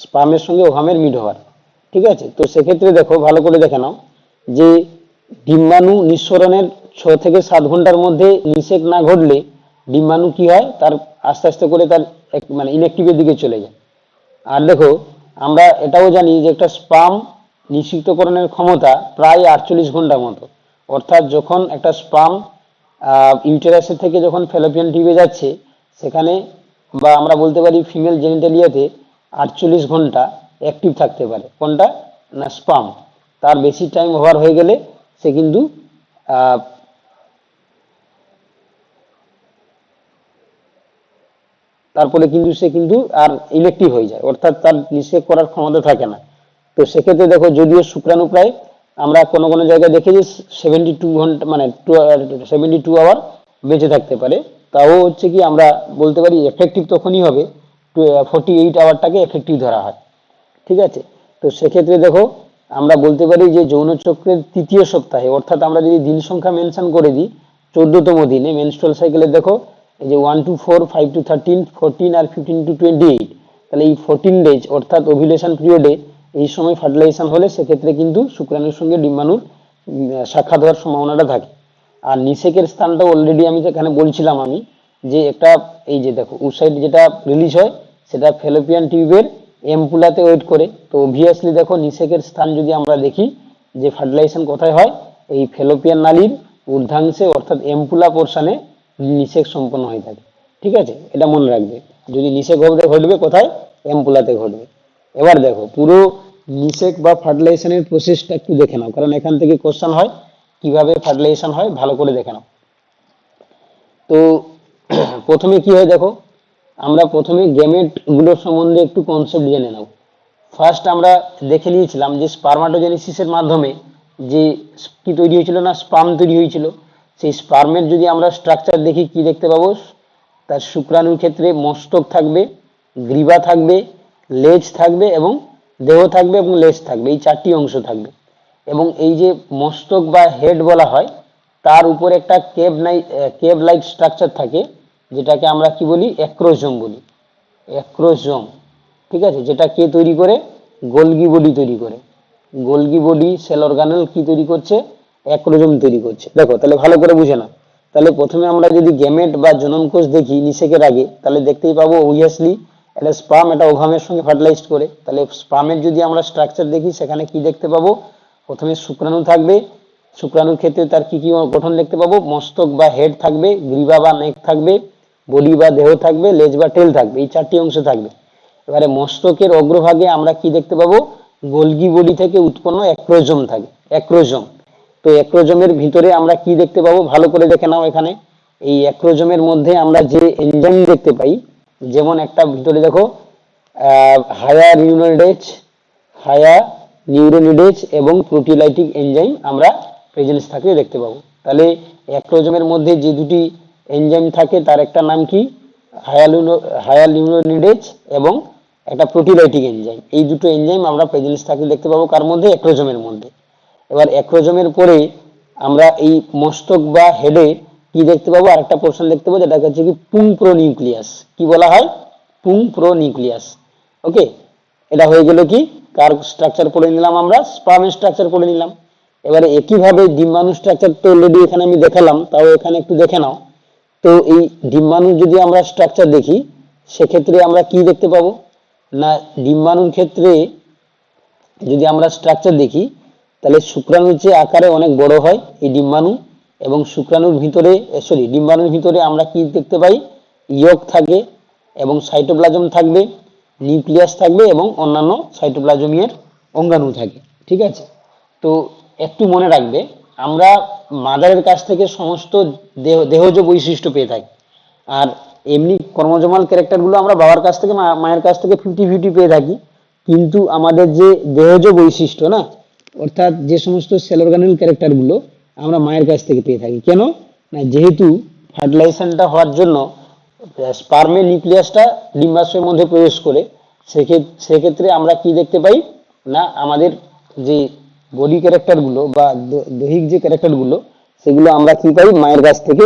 স্পার্মের সঙ্গে ওভামের মিট হওয়ার। ঠিক আছে, তো সেক্ষেত্রে দেখো ভালো করে দেখে নাও যে ডিম্বাণু নিঃসরণের 6 থেকে 7 ঘন্টার মধ্যে নিষেক না ঘটলে ডিম্বাণু কি হয়, তার আস্তে আস্তে করে তার মানে ইনঅ্যাক্টিভের দিকে চলে যায়। আর দেখো আমরা এটাও জানি যে একটা স্পাম নিষিক্তকরণের ক্ষমতা প্রায় 48 ঘন্টার মতো। অর্থাৎ যখন একটা স্পাম ইউটেরাসের থেকে যখন ফ্যালোপিয়ান টিউবে যাচ্ছে, সেখানে বা আমরা বলতে পারি ফিমেল জেনিটালিয়াতে 48 ঘন্টা অ্যাক্টিভ থাকতে পারে। কোনটা না, স্পাম। তার বেশি টাইম ওভার হয়ে গেলে সে কিন্তু তারপরে কিন্তু সে কিন্তু আর ইলেকটিভ হয়ে যায়, অর্থাৎ তার নিষেক করার ক্ষমতা থাকে না। তো সেক্ষেত্রে দেখো যদিও শুক্রাণু প্রায় আমরা কোনো কোনো জায়গায় দেখি যে 72 ঘন্টা মানে 72 আওয়ার বেঁচে থাকতে পারে, তাও হচ্ছে কি আমরা বলতে পারি এফেক্টিভ তখনই হবে 48 আওয়ারটাকে এফেক্টিভ ধরা হয়। ঠিক আছে, তো সেক্ষেত্রে দেখো আমরা বলতে পারি যে যৌন চক্রের 3য় সপ্তাহে, অর্থাৎ আমরা যদি দিন সংখ্যা মেনশন করে দিই 14তম দিনে মেনস্ট্রুয়াল সাইকেলে দেখো এই যে 1 to 4, 5 to 13, 14 আর 15 to 28, তাহলে এই 14 ডেজ অর্থাৎ ওভিউলেশন পিরিয়ডে এই সময় ফার্টিলাইজেশন হলে সেক্ষেত্রে কিন্তু শুক্রাণুর সঙ্গে ডিম্বাণুর সাক্ষাৎ হওয়ার সম্ভাবনাটা থাকে। আর নিষেকের স্থানটা অলরেডি আমি যেখানে বলছিলাম আমি, যে একটা এই যে দেখো উসাইড যেটা রিলিজ হয় সেটা ফ্যালোপিয়ান টিউবের এম্পুলাতে ওয়েট করে। তো অবভিয়াসলি দেখো নিষেকের স্থান যদি আমরা দেখি যে ফার্টিলাইজেশন কোথায় হয়, এই ফ্যালোপিয়ান নালীর ঊর্ধ্বাংশে অর্থাৎ এম্পুলা পোর্শনে নিষেক সম্পন্ন হয়ে থাকে। ঠিক আছে, এটা মনে রাখবে, যদি নিষেক ঘটবে কোথায়, এম্পুলাতে ঘটবে। এবার দেখো পুরো নিষেক বা ফার্টিলাইজেশনের প্রসেসটা একটু দেখে নাও, কারণ এখান থেকে কোশ্চেন হয় কিভাবে ফার্টিলাইজেশন হয়, ভালো করে দেখে নাও। তো প্রথমে কি হয় দেখো, আমরা প্রথমে গ্যামেট গুলোর সম্বন্ধে একটু কনসেপ্ট জেনে নাও। ফার্স্ট আমরা দেখে নিয়েছিলাম যে স্পারমাটোজেনেসিসের মাধ্যমে যে কি তৈরি হয়েছিল না, স্পার্ম তৈরি হয়েছিল। সেই স্পার্মের যদি আমরা স্ট্রাকচার দেখি কি দেখতে পাবো, তার শুক্রাণুর ক্ষেত্রে মস্তক থাকবে, গ্রীবা থাকবে, লেজ থাকবে এবং দেহ থাকবে এবং লেজ থাকবে, এই চারটি অংশ থাকবে। এবং এই যে মস্তক বা হেড বলা হয়, তার উপরে একটা কেব লাইক স্ট্রাকচার থাকে, যেটাকে আমরা কি বলি, অ্যাক্রোজোম বলি। অ্যাক্রোজোম, ঠিক আছে, যেটা কে তৈরি করে, গোলগি বডি তৈরি করে। গোলগি বডি সেল অর্গানেল কি তৈরি করছে, অ্যাক্রোজোম তৈরি করছে। দেখো তাহলে ভালো করে বুঝে না। তাহলে প্রথমে আমরা যদি গেমেট বা জনন কোষ দেখি নিষেকের আগে, তাহলে দেখতেই পাবো অবভিয়াসলি এটা স্পার্ম, এটা ওভামের সঙ্গে ফার্টিলাইজ করে। তাহলে স্পার্মের যদি আমরা স্ট্রাকচার দেখি, সেখানে কি দেখতে পাবো, প্রথমে শুক্রাণু থাকবে। শুক্রাণুর ক্ষেত্রে তার কি কি গঠন দেখতে পাবো, মস্তক বা হেড থাকবে, গ্রীবা বা নেক থাকবে, বডি বা দেহ থাকবে, লেজ বা টেল থাকবে, এই চারটি অংশ থাকবে। এবারে মস্তকের অগ্রভাগে আমরা কি দেখতে পাবো, গোলগি বডি থেকে উৎপন্ন অ্যাক্রোজোম থাকে, অ্যাক্রোজোম। তো অ্যাক্রোজোমের ভিতরে আমরা কি দেখতে পাবো, ভালো করে দেখে নাও। এখানে এই অ্যাক্রোজোমের মধ্যে আমরা যে এনজাইম দেখতে পাই, যেমন একটা ভিতরে দেখো হায়ার নিউরোনিডেজ, হায়ার নিউরোনিডেজ এবং প্রোটিওলাইটিক এনজাইম আমরা প্রেজেন্স থাকলে দেখতে পাবো। তাহলে অ্যাক্রোজোমের মধ্যে যে দুটি এনজাইম থাকে, তার একটা নাম কি, হায়ার নিউরোনিডেজ এবং একটা প্রোটিওলাইটিক এনজাইম। এই দুটো এনজাইম আমরা প্রেজেন্স থাকলে দেখতে পাবো কার মধ্যে, অ্যাক্রোজোমের মধ্যে। এবার অ্যাক্রোজোমের পরে আমরা এই মস্তক বা হেডে কি দেখতে পাবো, আরেকটা পোর্শন দেখতে পাবো, যেটা হচ্ছে কি পুং প্রো নিউক্লিয়াস। কি বলা হয়, পুং প্রো নিউক্লিয়াস। ওকে, এটা হয়ে গেল কি, কার স্ট্রাকচার পড়ে নিলাম আমরা, স্পার্মের স্ট্রাকচার পড়ে নিলাম। এবারে একইভাবে ডিম্বাণু স্ট্রাকচার তো অলরেডি এখানে আমি দেখালাম, তাও এখানে একটু দেখে নাও। তো এই ডিম্বাণুর যদি আমরা স্ট্রাকচার দেখি, সেক্ষেত্রে আমরা কি দেখতে পাবো না, ডিম্বাণুর ক্ষেত্রে যদি আমরা স্ট্রাকচার দেখি, তাহলে শুক্রাণুর চেয়ে আকারে অনেক বড় হয় এই ডিম্বাণু। এবং শুক্রাণুর ভিতরে ডিম্বাণুর ভিতরে আমরা কি দেখতে পাই, ইয়ক থাকে এবং সাইটোপ্লাজম থাকবে, নিউক্লিয়াস থাকবে এবং অন্যান্য সাইটোপ্লাজমীয় অঙ্গাণু থাকে। ঠিক আছে, তো একটু মনে রাখবে, আমরা মাদারের কাছ থেকে সমস্ত দেহজ বৈশিষ্ট্য পেয়ে থাকি। আর এমনি কর্মজমাল ক্যারেক্টারগুলো আমরা বাবার কাছ থেকে, মায়ের কাছ থেকে 50-50 পেয়ে থাকি। কিন্তু আমাদের যে দেহজ বৈশিষ্ট্য না, অর্থাৎ যে সমস্ত সেল অর্গানেল ক্যারেক্টারগুলো আমরা মায়ের কাছ থেকে পেয়ে থাকি। কেন না, যেহেতু ফার্টিলাইজেশনটা হওয়ার জন্য স্পার্মের নিউক্লিয়াসটা ডিম্বাশয়ের মধ্যে প্রবেশ করে, সেক্ষেত্রে আমরা কি দেখতে পাই না, আমাদের যে বডি ক্যারেক্টারগুলো বা দৈহিক যে ক্যারেক্টারগুলো, সেগুলো আমরা কি পাই, মায়ের কাছ থেকে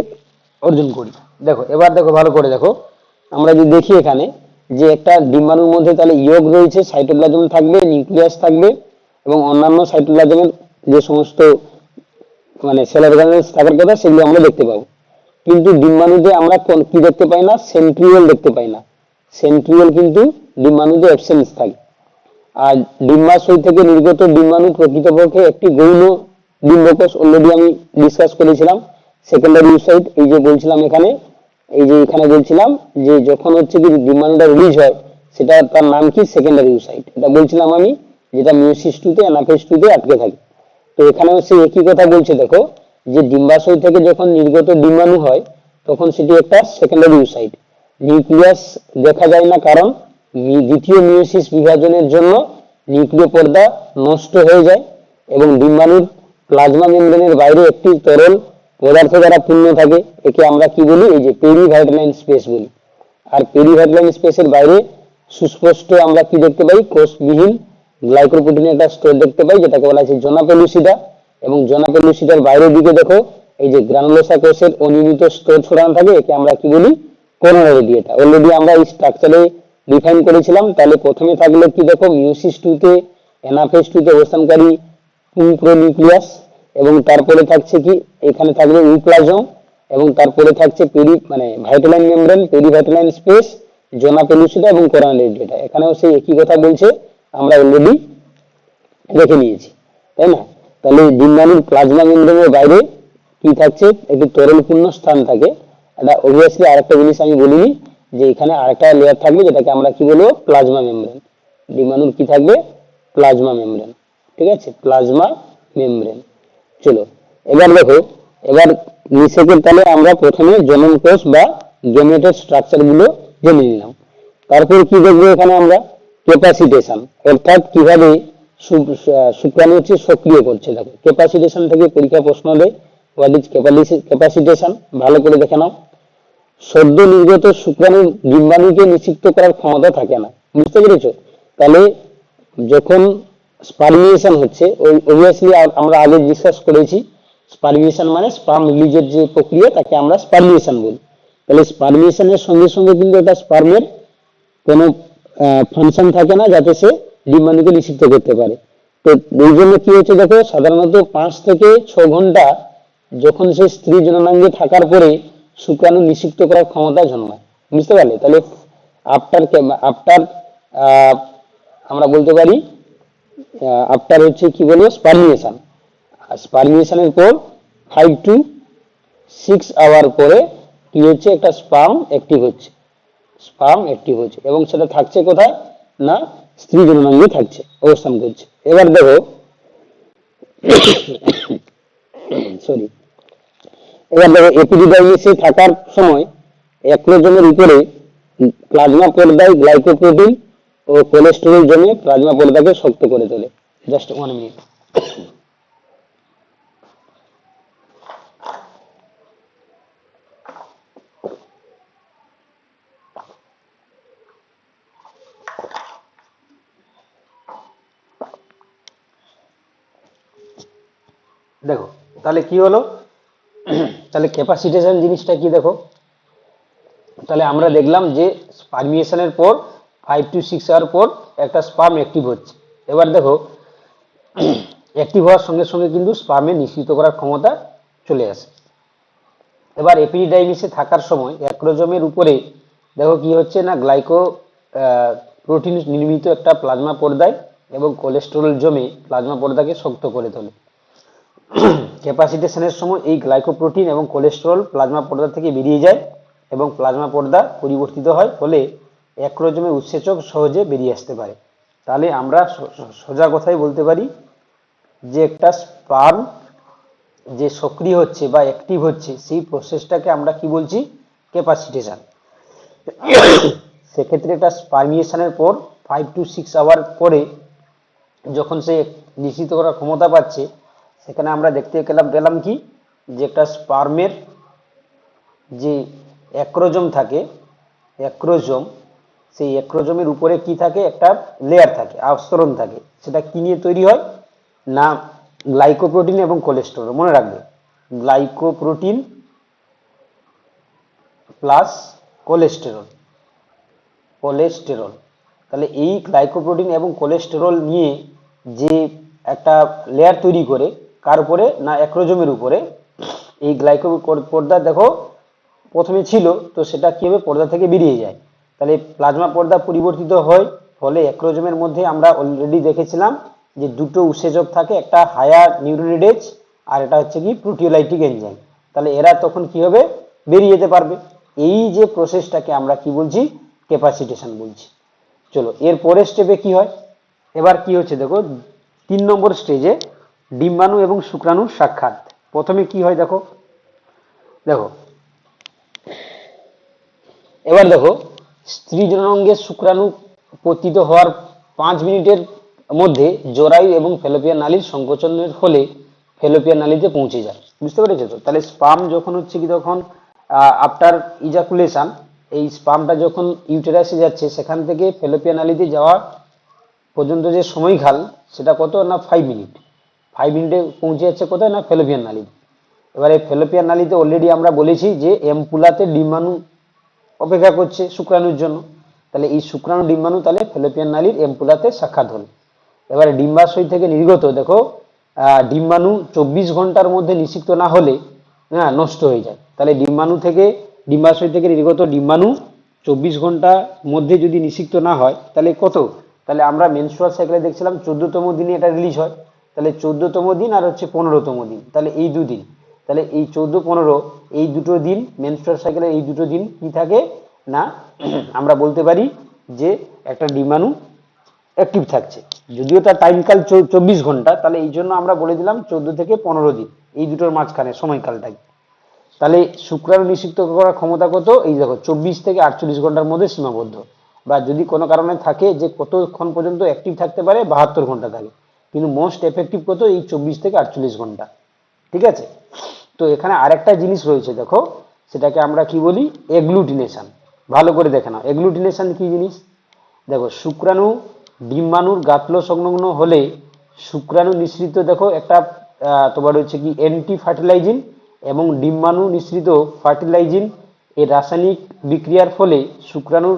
অর্জন করি। দেখো এবার দেখো, ভালো করে দেখো, আমরা যদি দেখি এখানে যে একটা ডিম্বাণুর মধ্যে তাহলে ইয়ক রয়েছে, সাইটোপ্লাজম থাকবে, নিউক্লিয়াস থাকবে এবং অন্যান্য সাইটোপ্লাজমের যে সমস্ত মানে সেল অর্গানেলস থাকার কথা, সেগুলো আমরা দেখতে পাবো। কিন্তু ডিম্বাণুতে আমরা কি দেখতে পাই না, সেন্ট্রিওল দেখতে পাই না। সেন্ট্রিওল কিন্তু ডিম্বাণুতে অ্যাবসেন্স থাকে। আর ডিম্বাশয় থেকে নির্গত ডিম্বাণু প্রকৃতপক্ষে একটি গৌণ ডিম্বকোষ, অলরেডি আমি ডিসকাস করেছিলাম। সেকেন্ডারি ইউসাইট, এই যে বলছিলাম এখানে, এই যে এখানে বলছিলাম যে যখন হচ্ছে কি ডিম্বাণুটা রিলিজ হয়, সেটা তার নাম কি, সেকেন্ডারি ইউসাইট, এটা বলছিলাম আমি, যেটা মিওসিস 2 তে অ্যানাফেজ 2 তে আটকে থাকে। তো এখানেও সে একই কথা বলছে, দেখো যে ডিম্বাশয় থেকে যখন নির্গত ডিম্বাণু হয়, তখন সেটি একটা সেকেন্ডারি ইউসাইট। নিউক্লিয়াস দেখা যায় না, কারণ দ্বিতীয় মিওসিস বিভাজনের জন্য নিউক্লিয় পর্দা নষ্ট হয়ে যায় এবং ডিম্বাণুর প্লাজমা মেমব্রেনের বাইরে একটি তরল পদার্থ দ্বারা পূর্ণ থাকে। একে আমরা কি বলি, এই যে পেরিভাইটালাইন স্পেস বলি। আর পেরিভাইটালাইন স্পেসের বাইরে সুস্পষ্ট আমরা কি দেখতে পাই, কোষবিহীন গ্লাইকোপ্রোটিনের একটা স্টোর দেখতে পাই, যেটাকে বলা হচ্ছে জোনা পেলুসিডা। এবং জোনা পেলুসিডার বাইরের দিকে দেখো এই যে গ্রানুলোসা কোষের অনিয়মিত স্তর ছড়ানো থাকে, একে আমরা কি বলি, কোরোনা রেডিয়েটা। অলরেডি আমরা এই স্ট্রাকচারে ডিফাইন করেছিলাম। তাহলে প্রথমে থাকলে কি দেখো, মিওসিস 2 তে অ্যানাফেজ 2 তে অবস্থানকারী নিউক্লিয়াস, এবং তারপরে থাকছে কি, এখানে থাকবে ইউপ্লাজম, এবং তারপরে থাকছে ভাইটালাইন মেমব্রেন, পেরিভাইটালাইন স্পেস, জোনা পেলুসিডা এবং কোরোনা রেডিয়েটা। এখানেও সেই একই কথা বলছে, আমরা অলরেডি দেখে নিয়েছি, তাই না? তাহলে ডিম্বাণুর প্লাজমা মেমব্রেনের বাইরে কি থাকছে, একটি তরলপূর্ণ স্থান থাকে। এটা অবভিয়াসলি আরেকটা জিনিস আমি বলিনি, যে এখানে আরেকটা লেয়ার থাকবে, যেটাকে আমরা কি বলবো, প্লাজমা মেমব্রেন। ডিম্বাণুর কি থাকবে, প্লাজমা মেমব্রেন। ঠিক আছে, প্লাজমা মেমব্রেন। চলো এবার দেখো, এবার নিষেকের তাহলে আমরা প্রথমে জনন কোষ বা গেমেটের স্ট্রাকচার গুলো জেনে নিলাম। তারপর কি দেখবো এখানে আমরা, ক্যাপাসিটেশন, অর্থাৎ কিভাবে শুক্রাণু হচ্ছে সক্রিয় করছে। দেখো ক্যাপাসিটেশন থেকে পরীক্ষা প্রশ্ন দেয়, হোয়াট ইজ ক্যাপাসিটেশন, ভালো করে দেখে নাও। সদ্য নির্গত শুক্রাণুর ডিম্বাণুকে নিষিক্ত করার ক্ষমতা থাকে না, বুঝতে পেরেছো? তাহলে যখন স্পার্মিয়েশন হচ্ছে, ওই অবভিয়াসলি আমরা আগে ডিসকাস করেছি, স্পার্মিয়েশন মানে স্পার্ম রিলিজের যে প্রক্রিয়া তাকে আমরা স্পার্মিয়েশন বলি। তাহলে স্পার্মিয়েশনের সঙ্গে সঙ্গে কিন্তু একটা স্পার্মের কোনো ফাংশন থাকে না যাতে সে ডিম্বাণুকে নিষিক্ত করতে পারে। তো এই জন্য কি হচ্ছে দেখো, সাধারণত 5 থেকে 6 ঘন্টা যখন সে স্ত্রী জননাঙ্গে থাকার পরে শুক্রাণু নিষিক্ত করার ক্ষমতা জন্মায়, বুঝতে পারলে? তাহলে আফটার আফটার আমরা বলতে পারি আফটার হচ্ছে কি বলবো, স্পার্মিয়েশন। স্পার্মিয়েশনের পর 5 to 6 আওয়ার পরে কি হচ্ছে, একটা স্পার্ম অ্যাক্টিভ হচ্ছে, এবং সেটা থাকছে কোথায় না, স্ত্রী জননাঙ্গে থাকছে, অবস্থান করছে। এবার দেখো সরি এবার দেখো এপিডিডাইমিসে থাকার সময় অ্যাক্রোজোমের উপরে প্লাজমা পর্দায় গ্লাইকোপ্রোটিন ও কোলেস্টেরল জমে প্লাজমা পর্দাকে শক্ত করে তোলে। Just 1 minute. দেখো তাহলে কি হলো, তাহলে ক্যাপাসিটেশন জিনিসটা কি দেখো, তাহলে আমরা দেখলাম যে স্পার্মিয়েশনের পর 5 to 6 আওয়ার পর একটা স্পার্ম অ্যাক্টিভ হচ্ছে। এবার দেখো অ্যাক্টিভ হওয়ার সঙ্গে সঙ্গে কিন্তু স্পার্মের নিঃসৃত করার ক্ষমতা চলে আসে। এবার এপিডিডাইমিসে থাকার সময় অ্যাক্রোজোমের উপরে দেখো কি হচ্ছে না, প্রোটিন নির্মিত একটা প্লাজমা পর্দায় এবং কোলেস্টেরল জমে প্লাজমা পর্দাকে শক্ত করে তোলে। ক্যাপাসিটেশনের সময় এই গ্লাইকোপ্রোটিন এবং কোলেস্টেরল প্লাজমা পর্দা থেকে বেরিয়ে যায় এবং প্লাজমা পর্দা পরিবর্তিত হয়, ফলে অ্যাক্রোজোমে উৎসেচক সহজে বেরিয়ে আসতে পারে। তাহলে আমরা সোজা কথাই বলতে পারি যে একটা স্পার্ম যে সক্রিয় হচ্ছে বা অ্যাক্টিভ হচ্ছে, সেই প্রসেসটাকে আমরা কি বলছি, ক্যাপাসিটেশন। সেক্ষেত্রে একটা স্পার্মিয়েশনের পর 5 to 6 আওয়ার পরে যখন সে নিশ্চিত করার ক্ষমতা পাচ্ছে, সেখানে আমরা দেখতে পেলাম কি, যে একটা স্পার্মের যে অ্যাক্রোজোম থাকে, সেই অ্যাক্রোজোমের উপরে কি থাকে, একটা লেয়ার থাকে, আস্তরণ থাকে। সেটা কি নিয়ে তৈরি হয় না, গ্লাইকোপ্রোটিন এবং কোলেস্টেরল। মনে রাখবে, গ্লাইকোপ্রোটিন প্লাস কোলেস্টেরল। তাহলে এই গ্লাইকোপ্রোটিন এবং কোলেস্টেরল নিয়ে যে একটা লেয়ার তৈরি করে, কার উপরে না, অ্যাক্রোজোমের উপরে। এই গ্লাইকো পর্দা দেখো প্রথমে ছিল, তো সেটা কি হবে, পর্দা থেকে বেরিয়ে যায়, তাহলে প্লাজমা পর্দা পরিবর্তিত হয়। ফলে অ্যাক্রোজোমের মধ্যে আমরা অলরেডি দেখেছিলাম যে দুটো উৎসেচক থাকে, একটা হায়ার নিউরোনিডেজ আর এটা হচ্ছে কি প্রোটিওলাইটিক এনজাইম। তাহলে এরা তখন কি হবে, বেরিয়ে যেতে পারবে। এই যে প্রসেসটাকে আমরা কি বলছি, ক্যাপাসিটেশন বলছি। চলো এর পরের স্টেপে কি হয়, এবার কি হচ্ছে দেখো, 3 নম্বর স্টেজে ডিম্বাণু এবং শুক্রাণুর সাক্ষাৎ। প্রথমে কি হয় দেখো, এবার দেখো স্ত্রী জননাঙ্গে শুক্রাণু পতিত হওয়ার 5 মিনিটের মধ্যে জরায়ু এবং ফ্যালোপিয়ান নালীর সংকোচনের ফলে ফ্যালোপিয়ান নালীতে পৌঁছে যায়, বুঝতে পেরেছো তো? তাহলে স্পার্ম যখন হচ্ছে কি, তখন আফটার ইজাকুলেশন, এই স্পার্মটা যখন ইউটেরাসে যাচ্ছে, সেখান থেকে ফ্যালোপিয়ান নালীতে যাওয়া পর্যন্ত যে সময়কাল, সেটা কত না, 5 মিনিট। 5 মিনিটে পৌঁছে যাচ্ছে কোথায় না, ফ্যালোপিয়ান নালীতে। এবারে ফ্যালোপিয়ান নালীতে অলরেডি আমরা বলেছি যে এম্পুলাতে ডিম্বাণু অপেক্ষা করছে শুক্রাণুর জন্য। তাহলে এই শুক্রাণু ডিম্বাণু তাহলে ফ্যালোপিয়ান নালীর এম্পুলাতে সাক্ষাৎ হল। এবারে ডিম্বাশয় থেকে নির্গত দেখো ডিম্বাণু 24 ঘন্টার মধ্যে নিষিক্ত না হলে নষ্ট হয়ে যায়। তাহলে ডিম্বাশয় থেকে নির্গত ডিম্বাণু 24 ঘন্টার মধ্যে যদি নিষিক্ত না হয়, তাহলে কত, তাহলে আমরা মেনস্ট্রুয়াল সাইকেলে দেখছিলাম 14তম দিনে এটা রিলিজ হয়। তাহলে 14তম দিন আর হচ্ছে 15তম দিন, তাহলে এই 2 দিন। তাহলে এই 14-15 এই দুটো দিন, মেনস্ট্রুয়াল সাইকেলের এই দুটো দিন কি থাকে না, আমরা বলতে পারি যে একটা ডিম্বাণু অ্যাক্টিভ থাকছে। যদিও তার টাইমকাল 24 ঘন্টা, তাহলে এই জন্য আমরা বলে দিলাম 14 থেকে 15 দিন, এই দুটোর মাঝখানে সময়কালটাই। তাহলে শুক্রাণু নিষিক্ত করার ক্ষমতা কত, এই দেখো 24 থেকে 48 ঘন্টার মধ্যে সীমাবদ্ধ। বা যদি কোনো কারণে থাকে যে কতক্ষণ পর্যন্ত অ্যাক্টিভ থাকতে পারে, 72 ঘন্টা থাকে। কিন্তু মোস্ট এফেক্টিভ কত, এই 24 থেকে 48 ঘন্টা। ঠিক আছে, তো এখানে আরেকটা জিনিস রয়েছে দেখো, সেটাকে আমরা কি বলি, এগ্লুটিনেশন। ভালো করে দেখে নাও, এগ্লুটিনেশন কি জিনিস। দেখো, শুক্রাণু ডিম্বাণুর গাত্র সংলগ্ন হলে শুক্রাণু নিঃসৃত দেখো একটা তোমার হচ্ছে কি অ্যান্টি ফার্টিলাইজিং এবং ডিম্বাণু নিঃসৃত ফার্টিলাইজিং এর রাসায়নিক বিক্রিয়ার ফলে শুক্রাণুর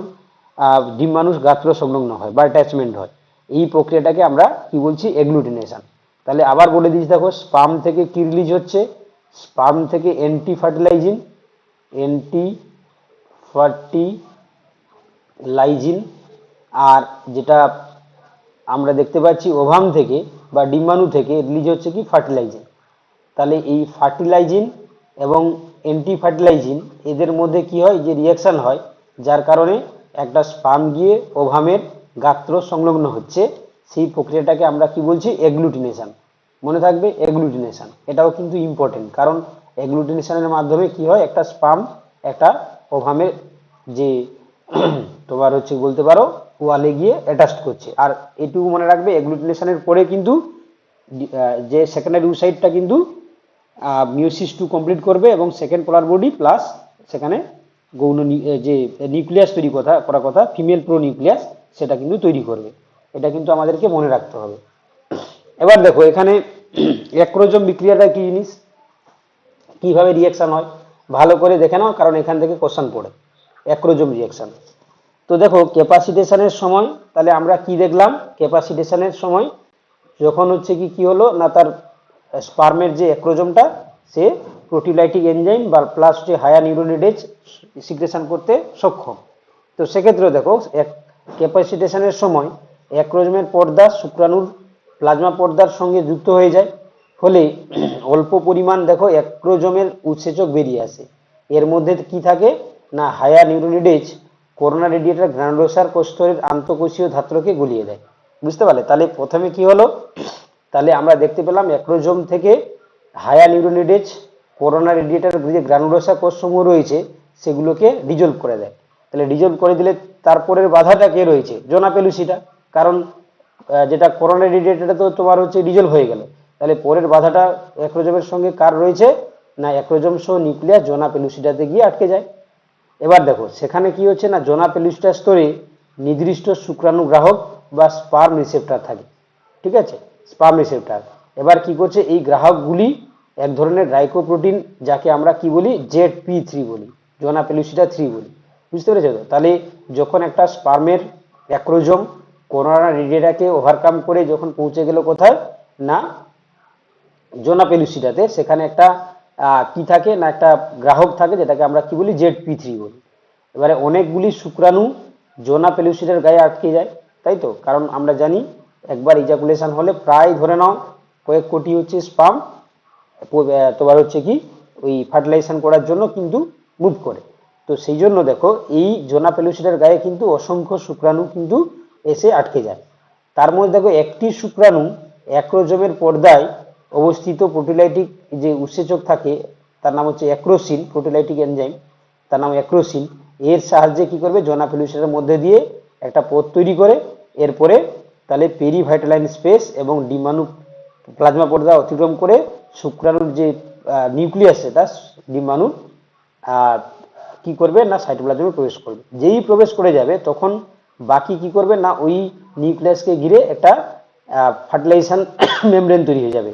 ডিম্বাণুর গাত্র সংলগ্ন হয় বা অ্যাটাচমেন্ট হয়। এই প্রক্রিয়াটাকে আমরা কি বলছি, এগ্লুটিনেশন। তাহলে আবার বলে দিচ্ছি, দেখো স্পার্ম থেকে কি রিলিজ হচ্ছে, স্পার্ম থেকে অ্যান্টি ফার্টিলাইজিং, অ্যান্টি ফার্টিলাইজিং, আর যেটা আমরা দেখতে পাচ্ছি ওভাম থেকে বা ডিম্বাণু থেকে রিলিজ হচ্ছে কি ফার্টিলাইজিং। তাহলে এই ফার্টিলাইজিং এবং অ্যান্টি ফার্টিলাইজিং এদের মধ্যে কি হয়, যে রিয়াকশন হয়, যার কারণে একটা স্পার্ম গিয়ে ওভামের গাত্র সংলগ্ন হচ্ছে, সেই প্রক্রিয়াটাকে আমরা কি বলছি, এগ্লুটিনেশন। মনে থাকবে, এগ্লুটিনেশন। এটাও কিন্তু ইম্পর্টেন্ট, কারণ এগ্লুটিনেশনের মাধ্যমে কি হয়, একটা স্পার্ম একটা ওভামের যে তোমার হচ্ছে বলতে পারো ওয়ালে গিয়ে অ্যাটাচ করছে। আর এটুকু মনে রাখবে, এগ্লুটিনেশনের পরে কিন্তু যে সেকেন্ডারি ওসাইটটা কিন্তু মিওসিস টু কমপ্লিট করবে এবং সেকেন্ড পোলার বডি প্লাস সেখানে গৌণ যে নিউক্লিয়াস তৈরি করার কথা ফিমেল প্রো নিউক্লিয়াস, সেটা কিন্তু তৈরি করবে। এটা কিন্তু আমাদেরকে মনে রাখতে হবে। এবার দেখো এখানে অ্যাক্রোজোম বিক্রিয়াটা কি জিনিস, কিভাবে রিয়াকশন হয় ভালো করে দেখে নাও, কারণ এখান থেকে কোশ্চেন পড়ে। অ্যাক্রোজোম রিয়াকশন, তো দেখো ক্যাপাসিটেশনের সময় তাহলে আমরা কি দেখলাম, ক্যাপাসিটেশনের সময় যখন হচ্ছে কি কি হলো না, তার স্পার্মের যে অ্যাক্রোজোমটা সে প্রোটিলাইটিক এনজাইম বা প্লাস হচ্ছে হায়ার নিউরোলিডেজ সিক্রেশন করতে সক্ষম। তো সেক্ষেত্রে দেখো ক্যাপাসিটেশনের সময় অ্যাক্রোজোমের পর্দা শুক্রাণুর প্লাজমা পর্দার সঙ্গে যুক্ত হয়ে যায়, ফলে অল্প পরিমাণ দেখো অ্যাক্রোজোমের উৎসেচক বেরিয়ে আসে। এর মধ্যে কি থাকে না, হায়ার নিউরোলিডেজ করোনা রেডিয়েটার গ্রানুলোসার কোষস্তরের আন্তঃকোষীয় ধাত্রকে গলিয়ে দেয়। বুঝতে পারলে, তাহলে প্রথমে কি হলো, তাহলে আমরা দেখতে পেলাম অ্যাক্রোজোম থেকে হায়ার নিউরোলিডেজ করোনা রেডিয়েটার যে গ্রানুলোসার কোষসমূহ রয়েছে সেগুলোকে ডিজলভ করে দেয়। তাহলে ডিজলভ করে দিলে তারপরের বাধাটা কে রয়েছে, জোনা পেলুসিটা, কারণ যেটা করোনা রেডিয়েটারটা তো তোমার হচ্ছে ডিজলভ হয়ে গেল, তাহলে পরের বাধাটা অ্যাক্রোজোমের সঙ্গে কার রয়েছে না, অ্যাক্রোজোম সহ নিউক্লিয়াস জোনা পেলুসিটাতে গিয়ে আটকে যায়। এবার দেখো সেখানে কি হচ্ছে না, জোনা পেলুসিটা স্তরে নির্দিষ্ট শুক্রাণু গ্রাহক বা স্পার্ম রিসেপ্টর থাকে। ঠিক আছে, স্পার্ম রিসেপ্টর এবার কি করছে, এই গ্রাহকগুলি এক ধরনের গ্লাইকোপ্রোটিন, যাকে আমরা কি বলি, ZP3 বলি, জোনা পেলুসিটা 3 বলি। বুঝতে পেরেছো তো, তাহলে যখন একটা স্পার্মের অ্যাক্রোজোম করোনা রেডিয়েটাকে ওভারকাম করে যখন পৌঁছে গেল কোথায় না, জোনা পেলুসিটাতে, সেখানে একটা কি থাকে না, একটা গ্রাহক থাকে যেটাকে আমরা কি বলি, ZP3 বলি। এবারে অনেকগুলি শুক্রাণু জোনা পেলুসিটার গায়ে আটকে যায়, তাই তো, কারণ আমরা জানি একবার ইজাকুলেশন হলে প্রায় ধরে নাও কয়েক কোটি হচ্ছে স্পার্ম তোমার হচ্ছে কি ওই ফার্টিলাইজেশন করার জন্য কিন্তু মুভ করে। তো সেই জন্য দেখো এই জোনা পেলুসিটার গায়ে কিন্তু অসংখ্য শুক্রাণু কিন্তু এসে আটকে যায়। তার মধ্যে দেখো একটি শুক্রাণু অ্যাক্রোজোমের পর্দায় অবস্থিত প্রোটিলাইটিক যে উৎসেচক থাকে, তার নাম হচ্ছে অ্যাক্রোসিন, প্রোটিলাইটিক এনজাইম, তার নাম অ্যাক্রোসিন। এর সাহায্যে কি করবে, জোনা পেলুসিটার মধ্যে দিয়ে একটা পথ তৈরি করে, এরপরে তাহলে পেরিভাইটালাইন স্পেস এবং ডিম্বাণু প্লাজমা পর্দা অতিক্রম করে শুক্রাণুর যে নিউক্লিয়াস, সেটা ডিম্বাণু কি করবে না, সাইটোপ্লাজমে প্রবেশ করবে। যেই প্রবেশ করে যাবে তখন বাকি কি করবে না, ওই নিউক্লিয়াসকে ঘিরে একটা ফার্টিলাইজেশন মেমব্রেন তৈরি হয়ে যাবে,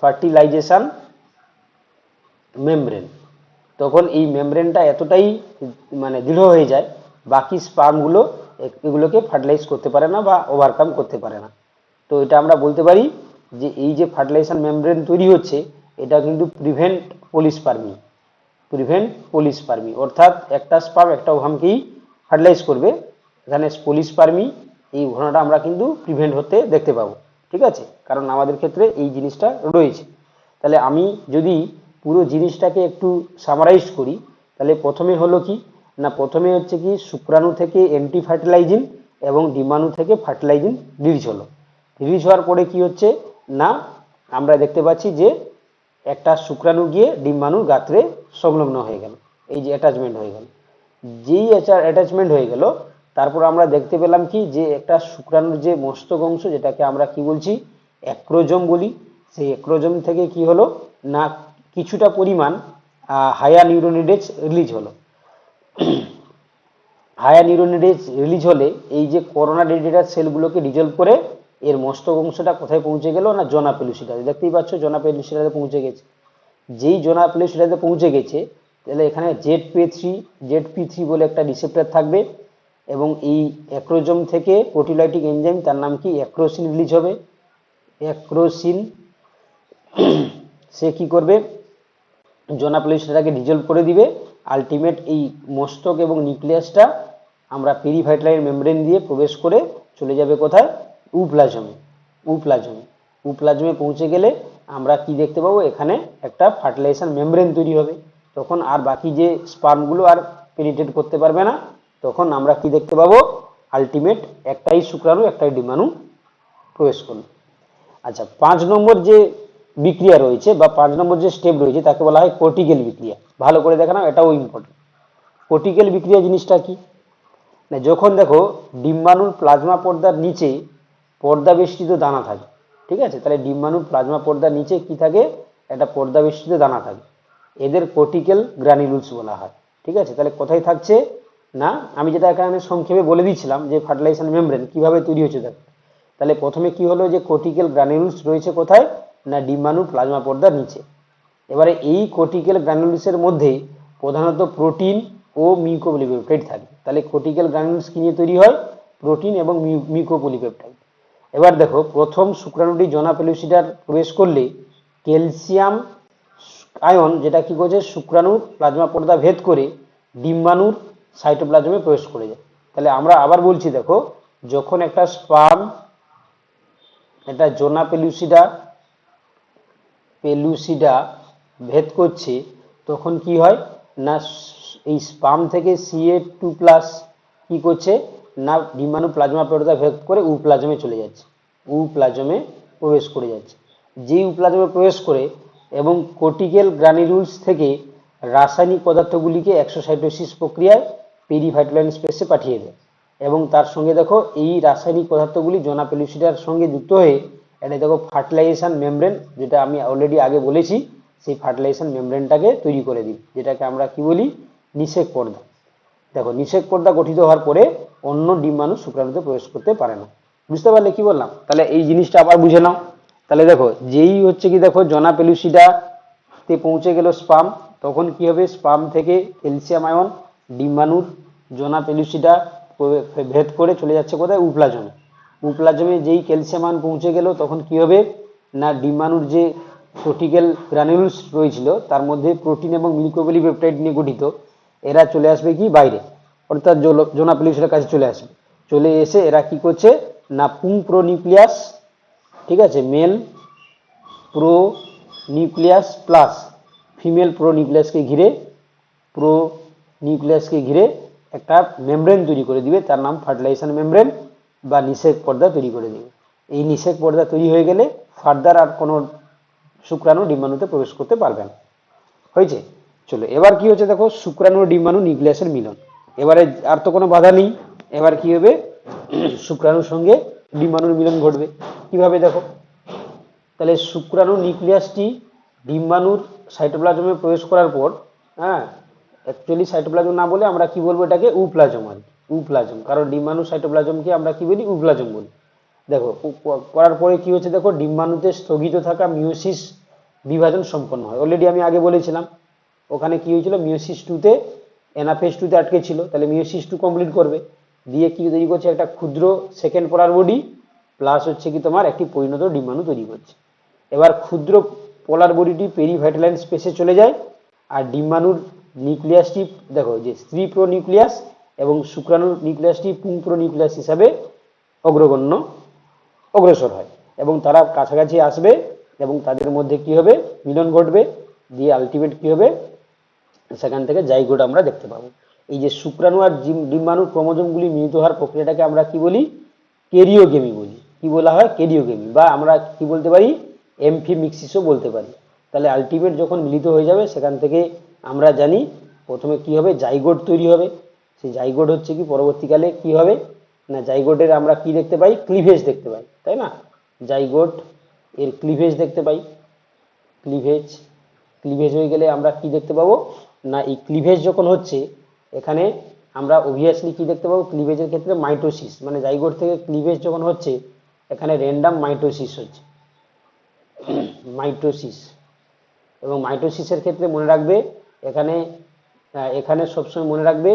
ফার্টিলাইজেশন মেমব্রেন। তখন এই মেমব্রেনটা এতটাই মানে দৃঢ় হয়ে যায়, বাকি স্পার্মগুলো এগুলোকে ফার্টিলাইজ করতে পারে না বা ওভারকাম করতে পারে না। তো এটা আমরা বলতে পারি যে এই যে ফার্টিলাইজেশন মেমব্রেন তৈরি হচ্ছে, এটা কিন্তু প্রিভেন্ট পলিস্পার্মি, অর্থাৎ একটা স্পার্ম একটা ওভামকেই ফার্টিলাইজ করবে। এখানে পলিস্পার্মি এই ঘটনাটা আমরা কিন্তু প্রিভেন্ট হতে দেখতে পাবো। ঠিক আছে, কারণ আমাদের ক্ষেত্রে এই জিনিসটা রয়েছে। তাহলে আমি যদি পুরো জিনিসটাকে একটু সামারাইজ করি, তাহলে প্রথমে হলো কি না, প্রথমে হচ্ছে কি শুক্রাণু থেকে অ্যান্টি ফার্টিলাইজিং এবং ডিম্বাণু থেকে ফার্টিলাইজিং রিলিজ হলো। রিলিজ হওয়ার পরে কি হচ্ছে না, আমরা দেখতে পাচ্ছি যে একটা শুক্রাণু গিয়ে ডিম্বাণুর গাত্রে সংলগ্ন হয়ে গেল, এই যে অ্যাটাচমেন্ট হয়ে গেল। যেই অ্যাটাচমেন্ট হয়ে গেল তারপর আমরা দেখতে পেলাম কি যে একটা শুক্রাণুর যে মস্তক অংশ যেটাকে আমরা কি বলছি অ্যাক্রোজোম বলি, সেই অ্যাক্রোজোম থেকে কি হলো না কিছুটা পরিমাণ হায়ার নিউরোনিডেজ রিলিজ হলো। হায়ার নিউরোনিডেজ রিলিজ হলে এই যে করোনা রেডিয়েটার সেলগুলোকে ডিজলভ করে এর মস্তক অংশটা কোথায় পৌঁছে গেল না জোনা পেলুসিডাসে, দেখতেই পাচ্ছ জোনা পেলুসিডাসে পৌঁছে গেছে। যেই জোনা পেলুসিডাসে পৌঁছে গেছে তাহলে এখানে জেড পি থ্রি বলে একটা রিসেপ্টর থাকবে এবং এই অ্যাক্রোজোম থেকে প্রোটিলাইটিক এনজাইম তার নাম কি অ্যাক্রোসিন রিলিজ হবে। অ্যাক্রোসিন সে কি করবে জোনা পেলুসিডাসকে ডিজলভ করে দিবে। আলটিমেট এই মস্তক এবং নিউক্লিয়াসটা আমরা পেরিভাইটালাইন মেমব্রেন দিয়ে প্রবেশ করে চলে যাবে কোথায় উপ্লাজমে। উপ্লাজমে পৌঁছে গেলে আমরা কি দেখতে পাবো এখানে একটা ফার্টিলাইজেশন মেমব্রেন তৈরি হবে। তখন আর বাকি যে স্পার্মগুলো আর পেনিট্রেট করতে পারবে না, তখন আমরা কি দেখতে পাবো আলটিমেট একটাই শুক্রাণু একটাই ডিম্বাণু প্রবেশ করলো। আচ্ছা 5 নম্বর যে বিক্রিয়া রয়েছে বা 5 নম্বর যে স্টেপ রয়েছে তাকে বলা হয় কর্টিক্যাল বিক্রিয়া। ভালো করে দেখে নাও, এটাও ইম্পর্টেন্ট। কর্টিক্যাল বিক্রিয়া জিনিসটা কি না, যখন দেখো ডিম্বাণুর প্লাজমা পর্দার নিচে পর্দা বেষ্টিত দানা থাকে, ঠিক আছে, তাহলে ডিম্বাণুর প্লাজমা পর্দার নিচে কি থাকে একটা পর্দা বেষ্টিত দানা থাকে, এদের কর্টিক্যাল গ্রানিউলস বলা হয়। ঠিক আছে, তাহলে কোথায় থাকছে না আমি যেটা এখানে সংক্ষেপে বলে দিয়েছিলাম যে ফার্টিলাইজেশন মেমব্রেন কিভাবে তৈরি হচ্ছে দেখো। তাহলে প্রথমে কি হলো যে কর্টিক্যাল গ্রানিউলস রয়েছে কোথায় না ডিম্বাণুর প্লাজমা পর্দার নিচে। এবারে এই কর্টিক্যাল গ্রানুলসের মধ্যে প্রধানত প্রোটিন ও মিউকোপলিপেপটাইড থাকে। তাহলে কর্টিক্যাল গ্রানুলস কি নিয়ে তৈরি হয় প্রোটিন এবং মিউকোপলিপেপটাইড। এবার দেখো প্রথম শুক্রাণুটি জোনা পেলুসিডার প্রবেশ করলে ক্যালসিয়াম আয়ন যেটা কি করছে শুক্রাণুর প্লাজমা পর্দা ভেদ করে ডিম্বাণুর সাইটোপ্লাজমে প্রবেশ করে যায়। তাহলে আমরা আবার বলছি দেখো যখন একটা স্পার্ম এটা জোনা পেলুসিডা ভেদ করছে তখন কি হয় না এই স্পার্ম থেকে Ca2+ কি করছে না ডিম্বাণু প্লাজমা পর্দা ভেদ করে উপ্লাজমে চলে যাচ্ছে, উপ্লাজমে প্রবেশ করে যাচ্ছে। যেই উপ্লাজমে প্রবেশ করে এবং কর্টিক্যাল গ্রানিউলস থেকে রাসায়নিক পদার্থগুলিকে এক্সোসাইটোসিস প্রক্রিয়ায় পেরিভাইটালাইন স্পেসে পাঠিয়ে দেয় এবং তার সঙ্গে দেখো এই রাসায়নিক পদার্থগুলি জোনা পেলুসিডার সঙ্গে যুক্ত হয়ে এটা দেখো ফার্টিলাইজেশন মেমব্রেন, যেটা আমি অলরেডি আগে বলেছি, সেই ফার্টিলাইজেশন মেমব্রেনটাকে তৈরি করে দিই, যেটাকে আমরা কি বলি নিষেক পর্দা। দেখো নিষেক পর্দা গঠিত হওয়ার পরে অন্য ডিম্বাণু শুক্রাণুতে প্রবেশ করতে পারে না। বুঝতে পারলে কি বললাম? তাহলে এই জিনিসটা আবার বুঝে নাও। তাহলে দেখো যেই হচ্ছে কি দেখো জোনা পেলুসিডাতে পৌঁছে গেল স্পার্ম, তখন কি হবে স্পার্ম থেকে ক্যালসিয়াম আয়ন ডিম্বাণুর জোনা পেলুসিডা ভেদ করে চলে যাচ্ছে কোথায় উপ্লাজমে। উপ্লাজমে যেই ক্যালসিয়াম আয়ন পৌঁছে গেল তখন কি হবে না ডিম্বাণুর যে কর্টিক্যাল গ্রানুলস রয়েছিল তার মধ্যে প্রোটিন এবং মিউকোপলিপেপটাইড নিয়ে গঠিত, এরা চলে আসবে কি বাইরে, অর্থাৎ জোনা পেলুসিডার কাছে চলে আসবে। চলে এসে এরা কি করছে না পুং প্রো নিউক্লিয়াস, ঠিক আছে, male pronucleus plus female pro নিউক্লিয়াসকে ঘিরে একটা মেমব্রেন তৈরি করে দিবে, তার নাম ফার্টিলাইজেশন মেমব্রেন বা নিষেক পর্দা তৈরি করে দিবে। এই নিষেক পর্দা তৈরি হয়ে গেলে ফার্দার আর কোনো শুক্রাণু ডিম্বাণুতে প্রবেশ করতে পারবে না। হয়েছে? চলো এবার কি হচ্ছে দেখো শুক্রাণু ডিম্বাণু নিউক্লিয়াসের মিলন। এবারে আর তো কোনো বাধা নেই, এবার কি হবে শুক্রাণুর সঙ্গে ডিম্বাণুর মিলন ঘটবে। কিভাবে দেখো, তাহলে শুক্রাণু নিউক্লিয়াসটি ডিম্বাণুর সাইটোপ্লাজমে প্রবেশ করার পর, হ্যাঁ অ্যাকচুয়ালি সাইটোপ্লাজম না বলে আমরা কি বলবো এটাকে উপ্লাজম, আর উপ্লাজম, কারণ ডিম্বাণু সাইটোপ্লাজমকে আমরা কি বলি উপ্লাজম বলি। দেখো করার পরে কি হচ্ছে দেখো ডিম্বাণুতে স্থগিত থাকা মিওসিস বিভাজন সম্পন্ন হয়। অলরেডি আমি আগে বলেছিলাম ওখানে কি হয়েছিল মিওসিস 2-তে এনাফেজ 2-তে আটকে ছিল, তাহলে মিওসিস 2 কমপ্লিট করবে, দিয়ে কি তৈরি করছে একটা ক্ষুদ্র সেকেন্ড পোলার বডি প্লাস হচ্ছে কি তোমার একটি পরিণত ডিম্বাণু তৈরি করছে। এবার ক্ষুদ্র পোলার বডিটি পেরিভাইটালাইন স্পেসে চলে যায় আর ডিম্বাণুর নিউক্লিয়াসটি দেখো যে স্ত্রী প্রো নিউক্লিয়াস এবং শুক্রাণুর নিউক্লিয়াসটি পুং প্রো নিউক্লিয়াস হিসাবে অগ্রসর হয় এবং তারা কাছাকাছি আসবে এবং তাদের মধ্যে কি হবে মিলন ঘটবে, দিয়ে আলটিমেট কি হবে সেখান থেকে জাইগোট আমরা দেখতে পাবো। এই যে শুক্রাণু আর ডিম্বাণুর ক্রোমোজোমগুলি মিলিত হওয়ার প্রক্রিয়াটাকে আমরা কি বলি ক্যারিওগেমি বলি। কি বলা হয় ক্যারিওগেমি, বা আমরা কি বলতে পারি এমফিমিক্সিসও বলতে পারি। তাহলে আলটিমেট যখন মিলিত হয়ে যাবে সেখান থেকে আমরা জানি প্রথমে কি হবে জাইগোট তৈরি হবে, সেই জাইগোট হচ্ছে কি পরবর্তীকালে কি হবে না, জাইগোটের আমরা কি দেখতে পাই, ক্লিভেজ দেখতে পাই, তাই না? জাইগোট এর ক্লিভেজ দেখতে পাই, ক্লিভেজ ক্লিভেজ হয়ে গেলে আমরা কি দেখতে পাবো না, এই ক্লিভেজ যখন হচ্ছে এখানে আমরা অবভিয়াসলি কি দেখতে পাবো, ক্লিভেজের ক্ষেত্রে মাইটোসিস, মানে জাইগোট থেকে ক্লিভেজ যখন হচ্ছে এখানে র্যান্ডাম মাইটোসিস হচ্ছে, মাইটোসিস। এবং মাইটোসিসের ক্ষেত্রে মনে রাখবে এখানে এখানে সবসময় মনে রাখবে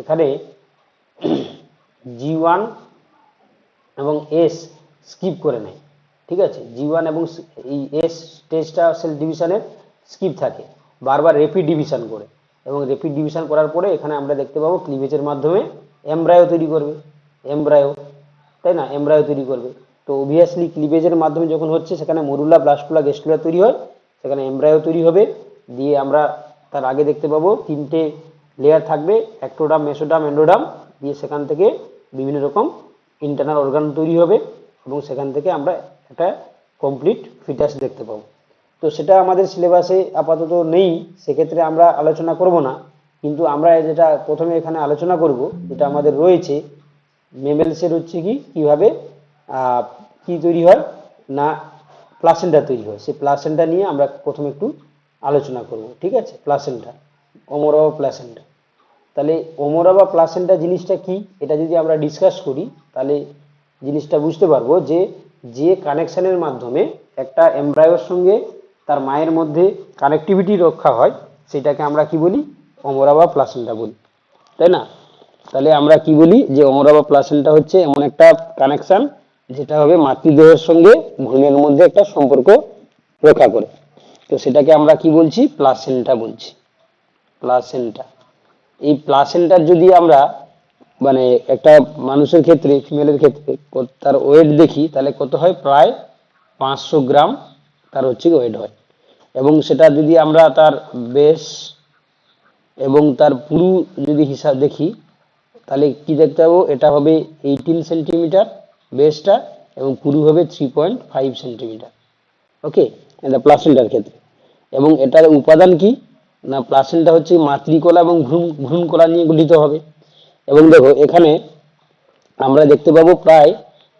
এখানে G1 এবং S স্কিপ করে নেয়, ঠিক আছে? G1 এবং এই S স্টেজটা সেল ডিভিশনের স্কিপ থাকে, বারবার রেপিড ডিভিশন করে, এবং রেপিড ডিভিশন করার পরে এখানে আমরা দেখতে পাবো ক্লিভেজের মাধ্যমে এমব্রায়ো তৈরি করবে, এমব্রায়ো, তাই না? এমব্রায়ো তৈরি করবে। তো অবভিয়াসলি ক্লিভেজের মাধ্যমে যখন হচ্ছে সেখানে মরুলা, ব্লাস্টুলা, গেস্টুলা তৈরি হয়, সেখানে এমব্রায়ো তৈরি হবে। দিয়ে আমরা তার আগে দেখতে পাবো তিনটে লেয়ার থাকবে, অ্যাক্টোডার্ম, মেসোডার্ম, এন্ডোডার্ম, দিয়ে সেখান থেকে বিভিন্ন রকম ইন্টারনাল অর্গান তৈরি হবে, এবং সেখান থেকে আমরা একটা কমপ্লিট ফিটাস দেখতে পাবো। তো সেটা আমাদের সিলেবাসে আপাতত নেই, সেক্ষেত্রে আমরা আলোচনা করব না, কিন্তু আমরা যেটা প্রথমে এখানে আলোচনা করব, যেটা আমাদের রয়েছে মেমেলসের হচ্ছে কি কিভাবে কি তৈরি হয় না, প্লাসেন্টা তৈরি হয়, সেই প্লাসেন্টা নিয়ে আমরা প্রথমে একটু আলোচনা করব, ঠিক আছে? প্লাসেন্টা, ওমরা বা প্লাসেন্টা। তাহলে ওমরা বা প্লাসেন্টা জিনিসটা কি, এটা যদি আমরা ডিসকাস করি তাহলে জিনিসটা বুঝতে পারবো যে যে কানেকশনের মাধ্যমে একটা এমব্রায়োর সঙ্গে তার মায়ের মধ্যে কানেক্টিভিটি রক্ষা হয় সেটাকে আমরা কি বলি, ওমরা বা প্লাসেন্টা বলি, তাই না? তাহলে আমরা কি বলি যে ওমরা বা প্লাসেন্টা হচ্ছে এমন একটা কানেকশন যেটা হবে মাতৃদেহের সঙ্গে ভ্রূণের মধ্যে একটা সম্পর্ক রক্ষা করে। তো সেটাকে আমরা কি বলছি, প্লাসেন্টা বলছি, প্লাসেন্টা। এই প্লাসেন্টার যদি আমরা মানে একটা মানুষের ক্ষেত্রে, ফিমেলের ক্ষেত্রে তার ওয়েট দেখি তাহলে কত হয়, প্রায় 500 গ্রাম তার হচ্ছে ওয়েট হয়। এবং সেটা যদি আমরা তার বেস এবং তার পুরু যদি হিসাব দেখি তাহলে কি দেখতে পাবো, এটা হবে 18 সেন্টিমিটার বেসটা, এবং পুরু হবে 3.5 সেন্টিমিটার। ওকে, এটা প্লাসেন্টার ক্ষেত্রে। এবং এটার উপাদান কি না, প্লাসেন্টা হচ্ছে মাতৃকলা এবং ভ্রূণকলা নিয়ে গঠিত হবে। এবং দেখো এখানে আমরা দেখতে পাবো প্রায়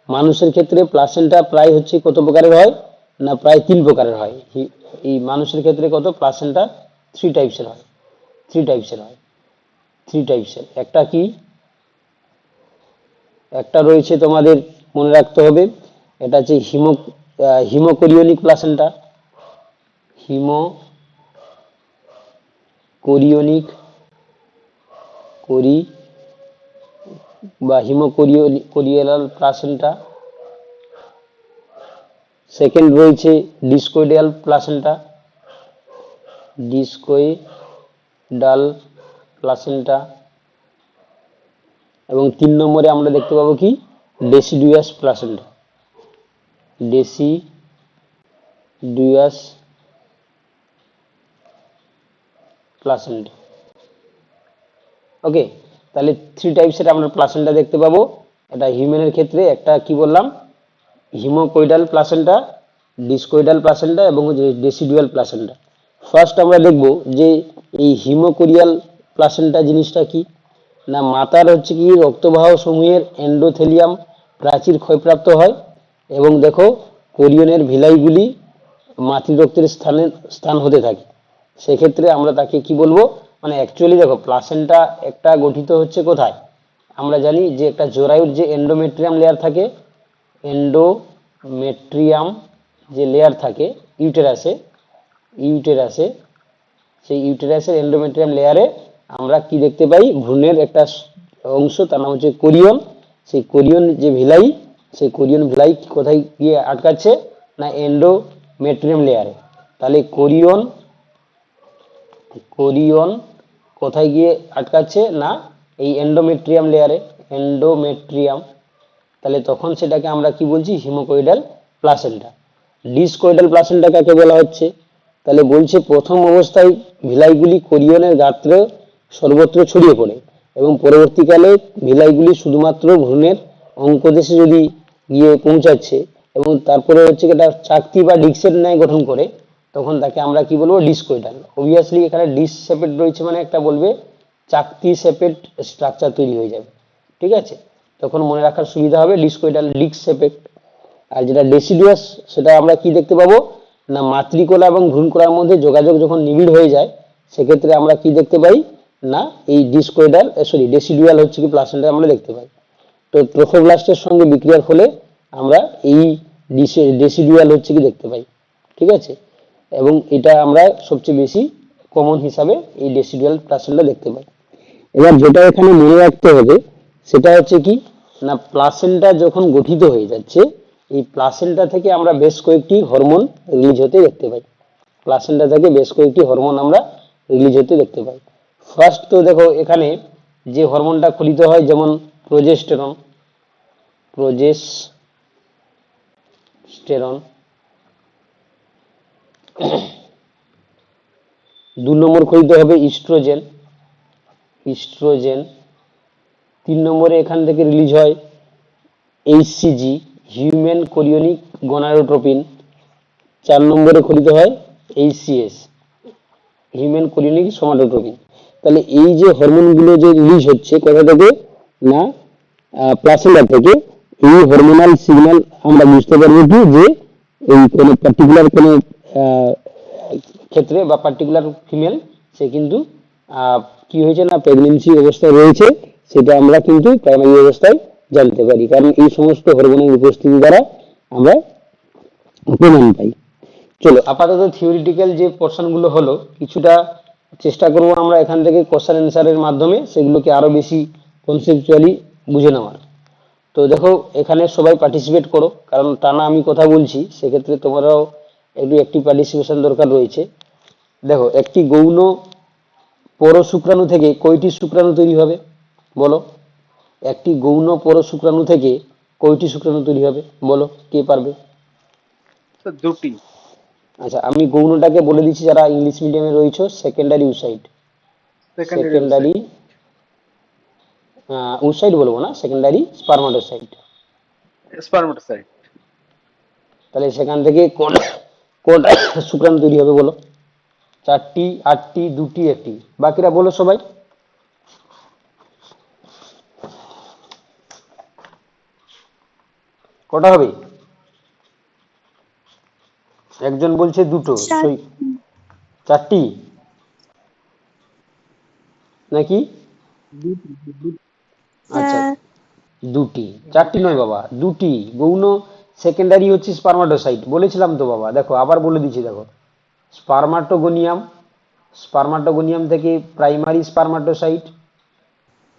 মানুষের ক্ষেত্রে প্লাসেন্টা প্রায় হচ্ছে কত প্রকারের হয় না, প্রায় 3 প্রকারের হয়। এই মানুষের ক্ষেত্রে কত প্লাসেন্টা 3 টাইপসের হয়, 3 টাইপসের হয়, 3 টাইপসের। একটা কি, একটা রয়েছে তোমাদের মনে রাখতে হবে, এটা হচ্ছে হিমোকোরিয়নিক প্লাসেন্টা, হিমোকোরিয়নিক কোরি বা হিমোকোরিয়াল প্লাসেন্টা। সেকেন্ড রয়েছে ডিসকয়েডাল প্লাসেন্টা, ডিসকয়েডাল প্লাসেন্টা। এবং 3 নম্বরে আমরা দেখতে পাবো কি, ডেসিডুয়াস প্লাসেন্টা, ডেসিডুয়াস প্লাসেন্টা। ওকে, তাহলে 3 টাইপসের আমরা প্লাসেন্টা দেখতে পাবো। এটা হিউম্যানের ক্ষেত্রে একটা কি বললাম, হিমোকয়েডাল প্লাসেন্টা, ডিসকয়েডাল প্লাসেন্টা এবং ডেসিডুয়াল প্লাসেন্টা। ফার্স্ট আমরা দেখব যে এই হিমোকোরিয়াল প্লাসেন্টা জিনিসটা কি না, মাতার হচ্ছে কি রক্তবাহ সমূহের এন্ডোথেলিয়াম প্রাচীর ক্ষয়প্রাপ্ত হয়, এবং দেখো কোরিয়নের ভিলাইগুলি মাতৃরক্তের স্থান হতে থাকে। সেক্ষেত্রে আমরা তাকে কি বলবো, মানে অ্যাকচুয়ালি দেখো প্লাসেন্টা একটা গঠিত হচ্ছে কোথায়, আমরা জানি যে একটা জরায়ুর যে এন্ডোমেট্রিয়াম লেয়ার থাকে, এন্ডোমেট্রিয়াম যে লেয়ার থাকে ইউটেরাসে, সেই ইউটেরাসের এন্ডোমেট্রিয়াম লেয়ারে আমরা কি দেখতে পাই, ভ্রূণের একটা অংশ, তার নাম হচ্ছে কোরিয়ন। সেই কোরিয়ন যে ভিলাই, সেই কোরিয়ন ভিলাই কোথায় গিয়ে আটকাচ্ছে না, এন্ডোমেট্রিয়াম লেয়ারে। তাহলে কোরিয়ন কোথায় গিয়ে আটকাচ্ছে না, এই এন্ডোমেট্রিয়াম লেয়ারে, এন্ডোমেট্রিয়াম। তাহলে তখন সেটাকে আমরা কি বলছি, হিমোকয়েডাল প্লাসেন্টা। ডিসকয়েডাল প্লাসেন্টা কাকে বলা হচ্ছে, তাহলে বলছে প্রথম অবস্থায় ভিলাইগুলি কোরিয়নের গাত্রে সর্বত্র ছড়িয়ে পড়ে, এবং পরবর্তীকালে ভিলাইগুলি শুধুমাত্র ভ্রূণের অঙ্কদেশে যদি গিয়ে পৌঁছাচ্ছে, এবং তারপরে হচ্ছে এটা চাকতি বা ডিস্কের ন্যায় গঠন করে, তখন তাকে আমরা কি বলবো, ডিসকয়েডাল। অবভিয়াসলি এখানে ডিস শেপেড রয়েছে, মানে একটা বলবে চাকতি শেপের স্ট্রাকচার তৈরি হয়ে যাবে। ঠিক আছে, তখন মনে রাখার সুবিধা হবে ডিস্কোইডাল ডিস্ক শেপের। আর যেটা ডেসিডুয়াস, সেটা আমরা কি দেখতে পাবো না, মাতৃকলা এবং ভ্রূণকলার মধ্যে যোগাযোগ যখন নিবিড় হয়ে যায়, সেক্ষেত্রে আমরা কি দেখতে পাই না, এই ডিস্কোইডাল ডেসিডুয়াল হচ্ছে কি প্লাসেন্টা আমরা দেখতে পাই। তো ট্রোফোব্লাস্টের সঙ্গে বিক্রিয়ার ফলে আমরা এই ডেসিডুয়াল হচ্ছে কি দেখতে পাই। ঠিক আছে, এবং এটা আমরা সবচেয়ে বেশি কমন হিসাবে এই ডেসিডুয়াল প্লাসেন্টা দেখতে পাই। এবার যেটা এখানে মনে রাখতে হবে সেটা হচ্ছে কি না, প্লাসেন্টা যখন গঠিত হয়ে যাচ্ছে, এই প্লাসেন্টা থেকে আমরা বেশ কয়েকটি হরমোন রিলিজ হতে দেখতে পাই। প্লাসেন্টা থেকে বেশ কয়েকটি হরমোন আমরা রিলিজ হতে দেখতে পাই। ফার্স্ট তো দেখো এখানে যে হরমোনটা ক্ষরিত হয়, যেমন প্রোজেস্টেরন, প্রোজেস্টেরন। 2 নম্বর ক্ষরিত হবে ইস্ট্রোজেন, ইস্ট্রোজেন। 3 নম্বরে এখান থেকে রিলিজ হয় এইচসিজি, হিউম্যান কোরিওনিক গনাডোট্রপিন। 4 নম্বরে ক্ষরিত হয় এইচসিএস, হিউম্যান কোরিওনিক সোমাটোট্রপিন। তাহলে এই যে হরমোনগুলো যে রিলিজ হচ্ছে কোথা থেকে না, প্লাসেন্টা থেকে, এই হরমোনাল সিগন্যাল আমরা বুঝতে পারবো কি যে এই কোনো পার্টিকুলার কোনো আহ, ক্ষেত্রে বা পার্টিকুলার ফিমেল সে কিন্তু কি হয়েছে না, প্রেগনেন্সি অবস্থায় রয়েছে, সেটা আমরা কিন্তু প্রাইমারি অবস্থায় জানতে পারি, কারণ এই সমস্ত হরমোনের উপস্থিতি দ্বারা আমরা প্রমাণ পাই। চলো আপাতত থিওরিটিক্যাল যে পোর্শন গুলো হলো, কিছুটা চেষ্টা করব আমরা এখান থেকে কোশ্চেন অ্যান্সারের মাধ্যমে সেগুলোকে আরো বেশি কনসেপচুয়ালি বুঝে নেওয়ার। তো দেখো এখানে সবাই পার্টিসিপেট করো, কারণ টানা আমি কথা বলছি, সেক্ষেত্রে তোমারও একটু অ্যাক্টিভ পার্টিসিপেশন দরকার রয়েছে। দেখো একটি গৌণ পর শুক্রাণু থেকে কয়টি শুক্রাণু তৈরি হবে বলো? একটি গৌণ পর শুক্রাণু থেকে কয়টি শুক্রাণু তৈরি হবে বলো, কে পারবে? স্যার দুটি। আচ্ছা, আমি গৌণটাকে বলে দিচ্ছি, যারা ইংলিশ মিডিয়ামে রয়েছে, secondary oocyte, secondary secondary oocyte বলবো না, সেকেন্ডারি স্পারমাটোসাইট। স্পারমাটোসাইট। তাহলে সেখান থেকে কোনটা শুক্রাণু তৈরি হবে বলো? 4টি, 8টি, 2টি, 1টি, বাকিরা বলো সবাই। কটা হবে? একজন বলছে দুটো, চার। 4টি নাকি? আচ্ছা, হ্যাঁ। 2টি। 4টি নয় বাবা, 2টি গৌণ সেকেন্ডারি হচ্ছে স্পারমাটোসাইট, বলেছিলাম তো বাবা। দেখো আবার বলে দিচ্ছি, দেখো স্পারমাটোগোনিয়াম, স্পারমাটোগোনিয়াম থেকে প্রাইমারি স্পারমাটোসাইট,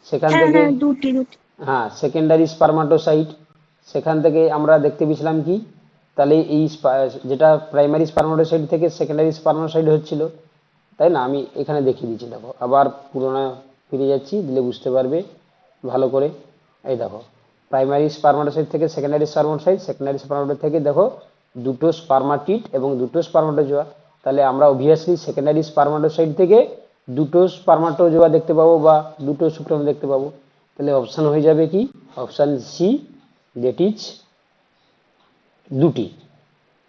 সেখান হ্যাঁ থেকে হ্যাঁ, দুটি দুটি। হ্যাঁ সেকেন্ডারি স্পারমাটোসাইট, সেখান থেকে আমরা দেখতে পেয়েছিলাম কি, তাহলে এই যেটা প্রাইমারি স্পারমাটোসাইট থেকে সেকেন্ডারি স্পারমাটোসাইট হচ্ছিল, তাই না? আমি এখানে দেখিয়ে দিচ্ছি, দেখো আবার পুরোনো ফিরে যাচ্ছি, দিলে বুঝতে পারবে ভালো করে। এই দেখো প্রাইমারি স্পারমাটোসাইট থেকে সেকেন্ডারি স্পারমাটোসাইট, সেকেন্ডারি স্পারমাটোসাইট থেকে দেখো দুটো স্পারমাটিড এবং দুটো স্পারমাটোজোয়া। তাহলে আমরা অবভিয়াসলি সেকেন্ডারি স্পারমাটোসাইট থেকে দুটো স্পারমাটোজোয়া দেখতে পাবো বা দুটো শুক্রাণু দেখতে পাবো। তাহলে অপশন হয়ে যাবে কি, অপশন সি, দ্যাট ইজ 2টি।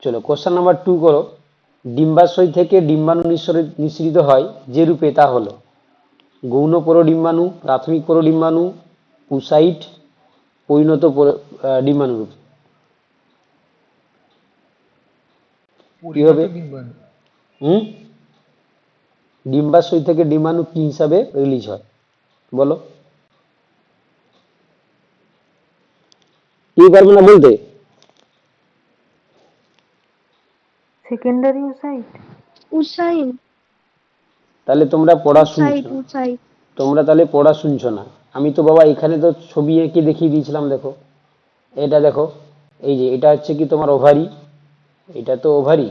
চলো কোশ্চেন নাম্বার 2 করো। ডিম্বাশয় থেকে ডিম্বাণু নিঃসরিত হয় যে রূপে, তা হলো গৌণ পরডিম্বাণু, প্রাথমিক পরডিম্বাণু, উসাইট, পরিণত ডিম্বাণু রূপ। কি হবে? হুম, ডিম্বাশয় থেকে ডিম্বাণু কি হিসাবে রিলিজ হয় বলো? কি পারবে না বলতে? Secondary site. উসাইন। তাহলে তোমরা পড়া উসাইট শুনছো, উসাইট। তোমরা তাহলে পড়া শুনছো না। আমি তো বাবা এখানে তো ছবি এঁকে দেখিয়ে দিয়েছিলাম, দেখো এটা দেখো, এই যে এটা হচ্ছে কি তোমার ওভারি, এটা তো ওভারি,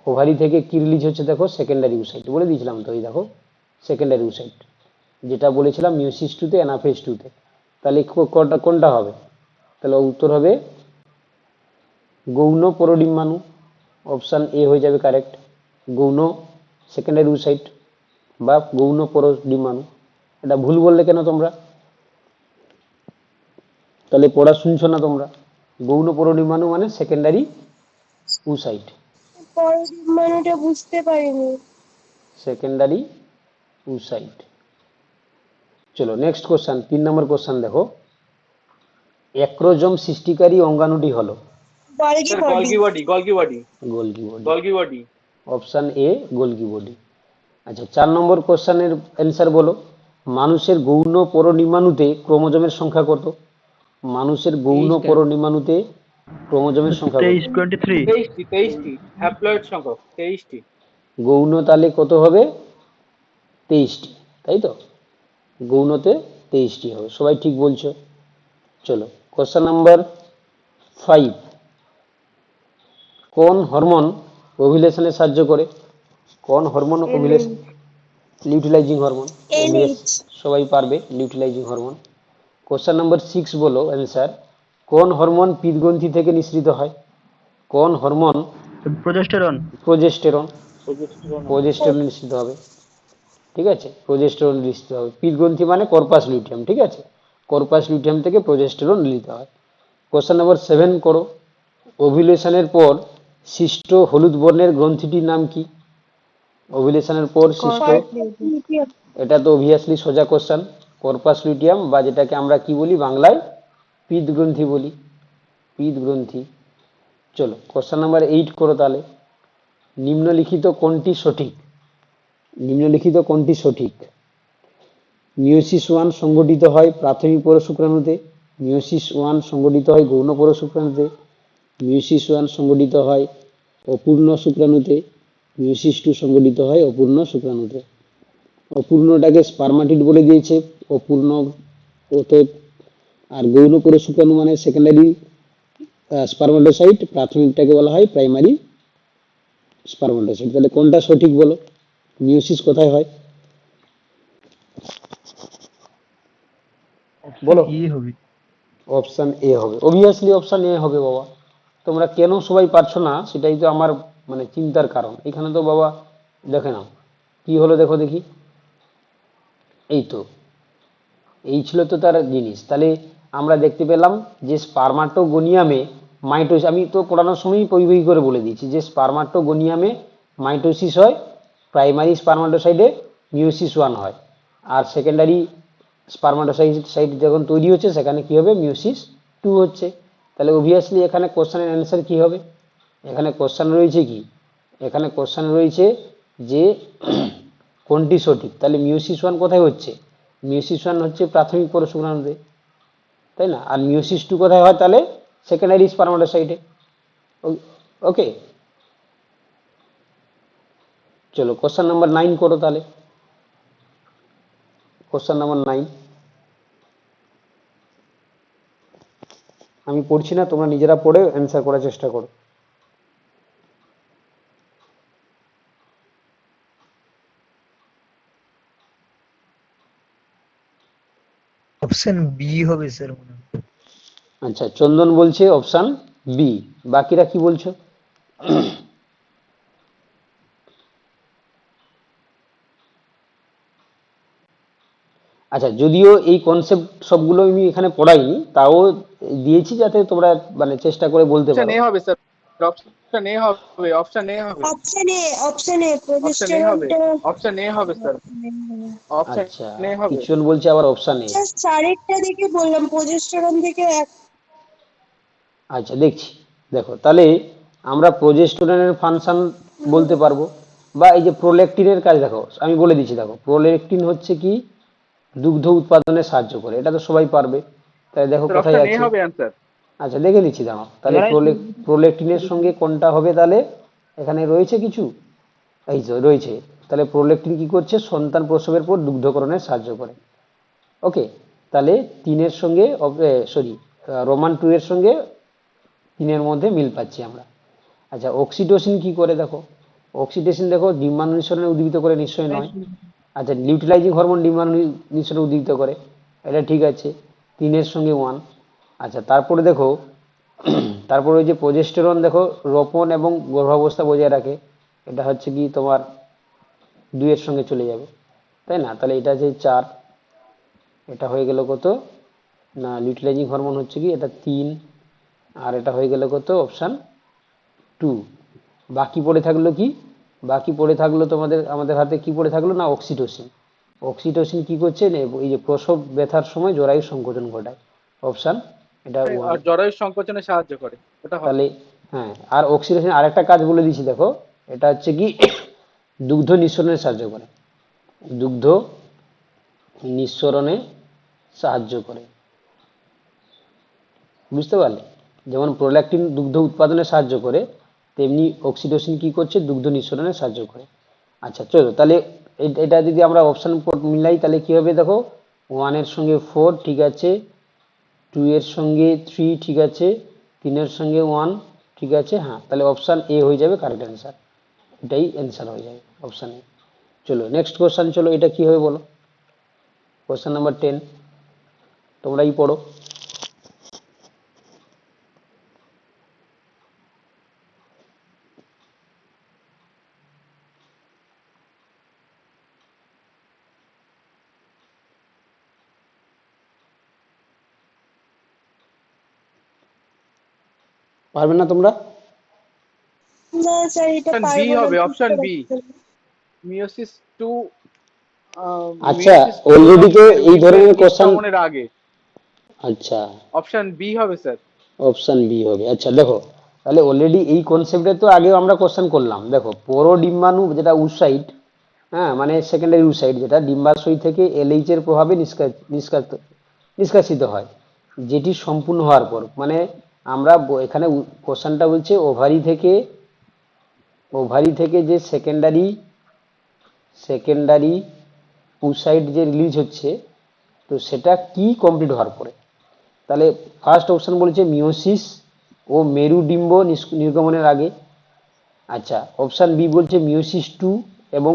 ওভারি থেকে কি রিলিজ হচ্ছে দেখো, সেকেন্ডারি উসাইট বলে দিয়েছিলাম তো, এই দেখো সেকেন্ডারি উসাইট, যেটা বলেছিলাম মিউসিস টুতে, অ্যানাফেজ টুতে। তাহলে কোনটা হবে? তাহলে উত্তর হবে গৌণ পরডিম্বাণু, অপশন এ হয়ে যাবে কারেক্ট, গৌণ সেকেন্ডারি উসাইট বা গৌণ পরডিম্বাণু। এটা ভুল বললে কেন তোমরা? তাহলে পড়া শুনছো না তোমরা? গৌণ পরডিম্বাণু মানে সেকেন্ডারি উসাইট, পরের ডিম্বাণুটা বুঝতে পারিনি। Secondary oocyte। চলো নেক্সট কোশ্চেন, 3 নম্বর কোশ্চেন দেখো, অ্যাক্রোজম সৃষ্টিকারী অঙ্গাণুটি হলো Golgi sir body. Golgi body Golgi body. Golgi body. Option A Golgi body. আচ্ছা 4 নম্বর কোশ্চেনের অ্যান্সার বলো, মানুষের গৌণ পরনির্মাণুতে ক্রোমোজোমের সংখ্যা কত? মানুষের গৌণ 23টা। পরনির্মাণুতে ক্রোমোজোমের সংখ্যা কত? 23 23টি হ্যাপ্লয়েড সংখ্যক 23টি। গৌণ তাহলে কত হবে? 23টি, তাই তো? গৌণতে 23টি হবে, সবাই ঠিক বলছো। চলো কোশ্চেন নাম্বার 5, কোন হরমোন ওভিলেশনে সাহায্য করে? কোন হরমোন ওভিলেশন? লিউটিলাইজিং হরমোন। NH। সবাই পারবে, লিউটিলাইজিং হরমোন। কোশ্চেন নাম্বার 6 বলো অ্যান্সার, কোন হরমোন পিত্তগ্রন্থি থেকে নিঃসৃত হয়? কোন hormone? Progesterone. Progesterone. Progesterone. Progesterone নিঃসৃত হবে, ঠিক আছে, প্রোজেস্টেরন নিঃসৃত হবে। পিত্তগ্রন্থি মানে কর্পাস লিউটিয়াম, ঠিক আছে, কর্পাস লিউটিয়াম থেকে প্রোজেস্টেরন নিঃসৃত হয়। কোশ্চেন নাম্বার 7 করো, ওভিলেশনের পর সৃষ্ট হলুদ বর্ণের গ্রন্থিটির নাম কি? ওভিলেশনের পর সৃষ্ট, এটা তো অবভিয়াসলি সোজা কোশ্চেন, কর্পাস লিউটিয়াম বা যেটাকে আমরা কি বলি বাংলায় পিত্তগ্রন্থি বলি, পিত্তগ্রন্থি। চলো কোশ্চেন নাম্বার 8 করো তাহলে, নিম্নলিখিত কোনটি সঠিক? নিম্নলিখিত কোনটি সঠিক? মিওসিস 1 সংগঠিত হয় প্রাথমিক পরশুক্রাণুতে, মিওসিস 1 সংগঠিত হয় গৌণ পরশুক্রাণুতে, মিওসিস 1 সংগঠিত হয় অপূর্ণ শুক্রাণুতে, মিওসিস 2 সংগঠিত হয় অপূর্ণ শুক্রাণুতে। অপূর্ণটাকে স্পারমাটিড বলে দিয়েছে, অপূর্ণ ওতে, আর গৌণ পরশুক্রাণু মানে সেকেন্ডারি স্পারমাটোসাইট, প্রাথমিকটাকে বলা হয় প্রাইমারি স্পারমাটোসাইট। তাহলে কোনটা সঠিক বলো? মিওসিস কোথায় হয় বলো? কি হবে? অপশন এ হবে, অবভিয়াসলি অপশন এ হবে বাবা। তোমরা কেন সবাই পারছো না সেটাই তো আমার মানে চিন্তার কারণ। এখানে তো বাবা দেখে নাও কি হলো, দেখো দেখি, এই তো এই ছিল তো তার জিনিস। তাহলে আমরা দেখতে পেলাম যে স্পারমাটোগোনিয়ামে মাইটোসিস, আমি তো পড়ানোর সময়ই পরিবাহী করে বলে দিয়েছি যে স্পারমাটোগোনিয়ামে মাইটোসিস হয়, প্রাইমারি স্পারমাটোসাইডে মিওসিস 1 হয়, আর সেকেন্ডারি স্পারমাটোসাইট যখন তৈরি হচ্ছে সেখানে কি হবে? মিওসিস 2 হচ্ছে। তাহলে অবভিয়াসলি এখানে কোশ্চেনের অ্যান্সার কি হবে? এখানে কোশ্চেন রয়েছে কি, এখানে কোশ্চেন রয়েছে যে কোনটি সঠিক। তাহলে মিওসিস 1 কোথায় হচ্ছে? মিওসিস 1 হচ্ছে প্রাথমিক পরশুক্রাণুতে, তাই না? আর মিওসিস 2 কোথায় হয়? তাহলে সেকেন্ডারি স্পারমাটোসাইটে। ওকে, চলো কোশ্চেন নাম্বার 9 করো তাহলে। কোশ্চেন নাম্বার 9 আমি পড়ছি না, তোমরা নিজেরা পড়ে অ্যান্সার করার চেষ্টা করো। অপশন বি হবে স্যার মনে হয়। আচ্ছা চন্দন বলছে অপশন বি, বাকিরা কি বলছো? আচ্ছা যদিও এই কনসেপ্ট সবগুলো আমি এখানে পড়াইনি, তাও দিয়েছি যাতে তোমরা মানে চেষ্টা করে বলতে অপশন পারো। এ হবে স্যার, অপশন এ হবে, অপশন এ হবে, option A, option A option A হবে, প্রজেস্টেরনটা। অপশন এ হবে স্যার, অপশন আচ্ছা এ হবে। কিছুজন বলছে আবার অপশন এ। জাস্ট চারেরটা দেখে বললাম, প্রজেস্টেরন থেকে আচ্ছা দেখছি, দেখো তাহলে আমরা প্রোজেস্টেরনের ফাংশন বলতে পারবো, বা এই যে প্রোল্যাকটিনের কাজ দেখো আমি বলে দিচ্ছি। দেখো প্রোল্যাকটিন হচ্ছে কি, দুগ্ধ উৎপাদনে সাহায্য করে, এটা তো সবাই পারবে। তাহলে দেখো স্যার কোথায় অপশন এ আছে, হবে অ্যান্সার। আচ্ছা দেখে নিচ্ছি দাঁড়াও। তাহলে এবারে প্রোল্যাকটিনের সঙ্গে কোনটা হবে? তাহলে এখানে রয়েছে কিছু, এই তো রয়েছে। তাহলে প্রোল্যাকটিন কি করছে? সন্তান প্রসবের পর দুগ্ধকরণে সাহায্য করে। ওকে, তাহলে 3-এর সঙ্গে সরি রোমান 2 এর সঙ্গে 3-এর মধ্যে মিল পাচ্ছি আমরা। আচ্ছা অক্সিটোসিন কি করে দেখো, অক্সিটোসিন দেখো ডিম্বাণু নিঃসরণে উদ্দীপিত করে, নিশ্চয়ই নয়। আচ্ছা লিউটিলাইজিং হরমোন ডিম্বাণু নিঃসরণে উদ্দীপিত করে, এটা ঠিক আছে, 3-এর সঙ্গে 1। আচ্ছা তারপরে দেখো তারপরে ওই যে প্রোজেস্টেরন দেখো রোপণ এবং গর্ভাবস্থা বজায় রাখে, এটা হচ্ছে কি তোমার 2-এর সঙ্গে চলে যাবে, তাই না? তাহলে এটা যে 4, এটা হয়ে গেল কত না, লিউটিলাইজিং হরমোন হচ্ছে কি এটা 3, আর এটা হয়ে গেল কত অপশান 2। বাকি পড়ে থাকলো কি, বাকি পড়ে থাকলো তোমাদের আমাদের হাতে কি পড়ে থাকলো না, অক্সিটোসিন। অক্সিটোসিন কি করছে না, এই যে প্রসব ব্যথার সময় জরায়ু সংকোচন ঘটায়। অপশন এটা ওয়ান। আর জরায়ু সংকোচনে সাহায্য করে, ওটা হবে। তাহলে হ্যাঁ, আর অক্সিটোসিন আরেকটা কাজ বলে দিচ্ছি দেখো, এটা হচ্ছে কি দুগ্ধ নিঃসরণে সাহায্য করে, দুগ্ধ নিঃসরণে সাহায্য করে, বুঝতে পারলে? যেমন প্রোল্যাকটিন দুগ্ধ উৎপাদনে সাহায্য করে, তেমনি অক্সিটোসিন কি করছে, দুগ্ধ নিঃসরণে সাহায্য করে। আচ্ছা চলো তাহলে এটা যদি আমরা অপশন মিলাই তাহলে কি হবে দেখো, ওয়ানের সঙ্গে 4 ঠিক আছে, 2 এর সঙ্গে 3 ঠিক আছে, 3 এর সঙ্গে 1 ঠিক আছে। হ্যাঁ, তাহলে অপশন এ হয়ে যাবে কারেক্ট অ্যান্সার, এটাই অ্যান্সার হয়ে যাবে অপশন এ। চলো নেক্সট কোশ্চেন, চলো এটা কি হবে বলো, কোশ্চেন নাম্বার 10, তোমরাই পড়ো। পারবে না তোমরা? না স্যার, এটা অপশন বি পারবো না, হবে, অপশন বুঝতে বি। পারছি না। মিওসিস টু, আচ্ছা, মিওসিস টু এবং অলরেডি তো এই মেরুদণ্ডের ধরনের কোশ্চেন, নিষ্ক্রমণের আগে। আচ্ছা অপশন বি হবে স্যার। অপশন বি হবে। আচ্ছা দেখো, তাহলে অলরেডি এই কনসেপ্টে তো আগেও আমরা কোশ্চেন করলাম। দেখো পরডিম্বাণু যেটা উসাইট, হ্যাঁ মানে সেকেন্ডারি উসাইট, যেটা ডিম্বাশয় থেকে এলএইচ এর প্রভাবে নিষ্কাশিত হয়, যেটি সম্পূর্ণ হওয়ার পর, মানে আমরা এখানে কোশ্চেনটা বলছে ওভারি থেকে যে সেকেন্ডারি সেকেন্ডারি উসাইট যে রিলিজ হচ্ছে, তো সেটা কি কমপ্লিট হওয়ার পরে। তাহলে ফার্স্ট অপশন বলেছে মিওসিস ও মেরুডিম্ব নির্গমনের আগে। আচ্ছা, অপশান বি বলছে মিওসিস টু এবং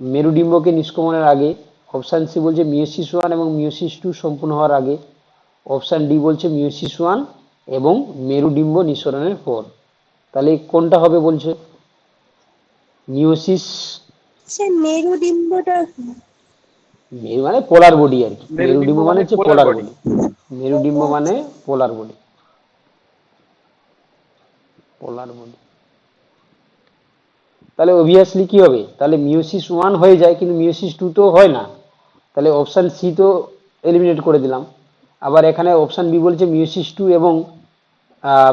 মেরুডিম্বকে নিষ্ক্রমণের আগে। অপশান সি বলছে মিওসিস ওয়ান এবং মিওসিস টু সম্পূর্ণ হওয়ার আগে। অপশান ডি বলছে মিওসিস ওয়ান এবং মেরুডিম্ব নিঃসরণের পর। তাহলে কোনটা হবে বলছে? মিওসিস, স্যার মেরুডিম্বটা কি? মেরু মানে পোলার বডি আর কি, মেরুডিম্ব মেরুডিম্ব মানে মানে হচ্ছে পোলার পোলার বডি। বডি, মেরুডিম্ব মানে পোলার বডি, পোলার বডি। তাহলে অবভিয়াসলি কি হবে, তাহলে মিওসিস ওয়ান হয়ে যায় কিন্তু মিওসিস টু তো হয় না, তাহলে অপশান সি তো এলিমিনেট করে দিলাম। আবার এখানে অপশান বি বলছে মিওসিস টু এবং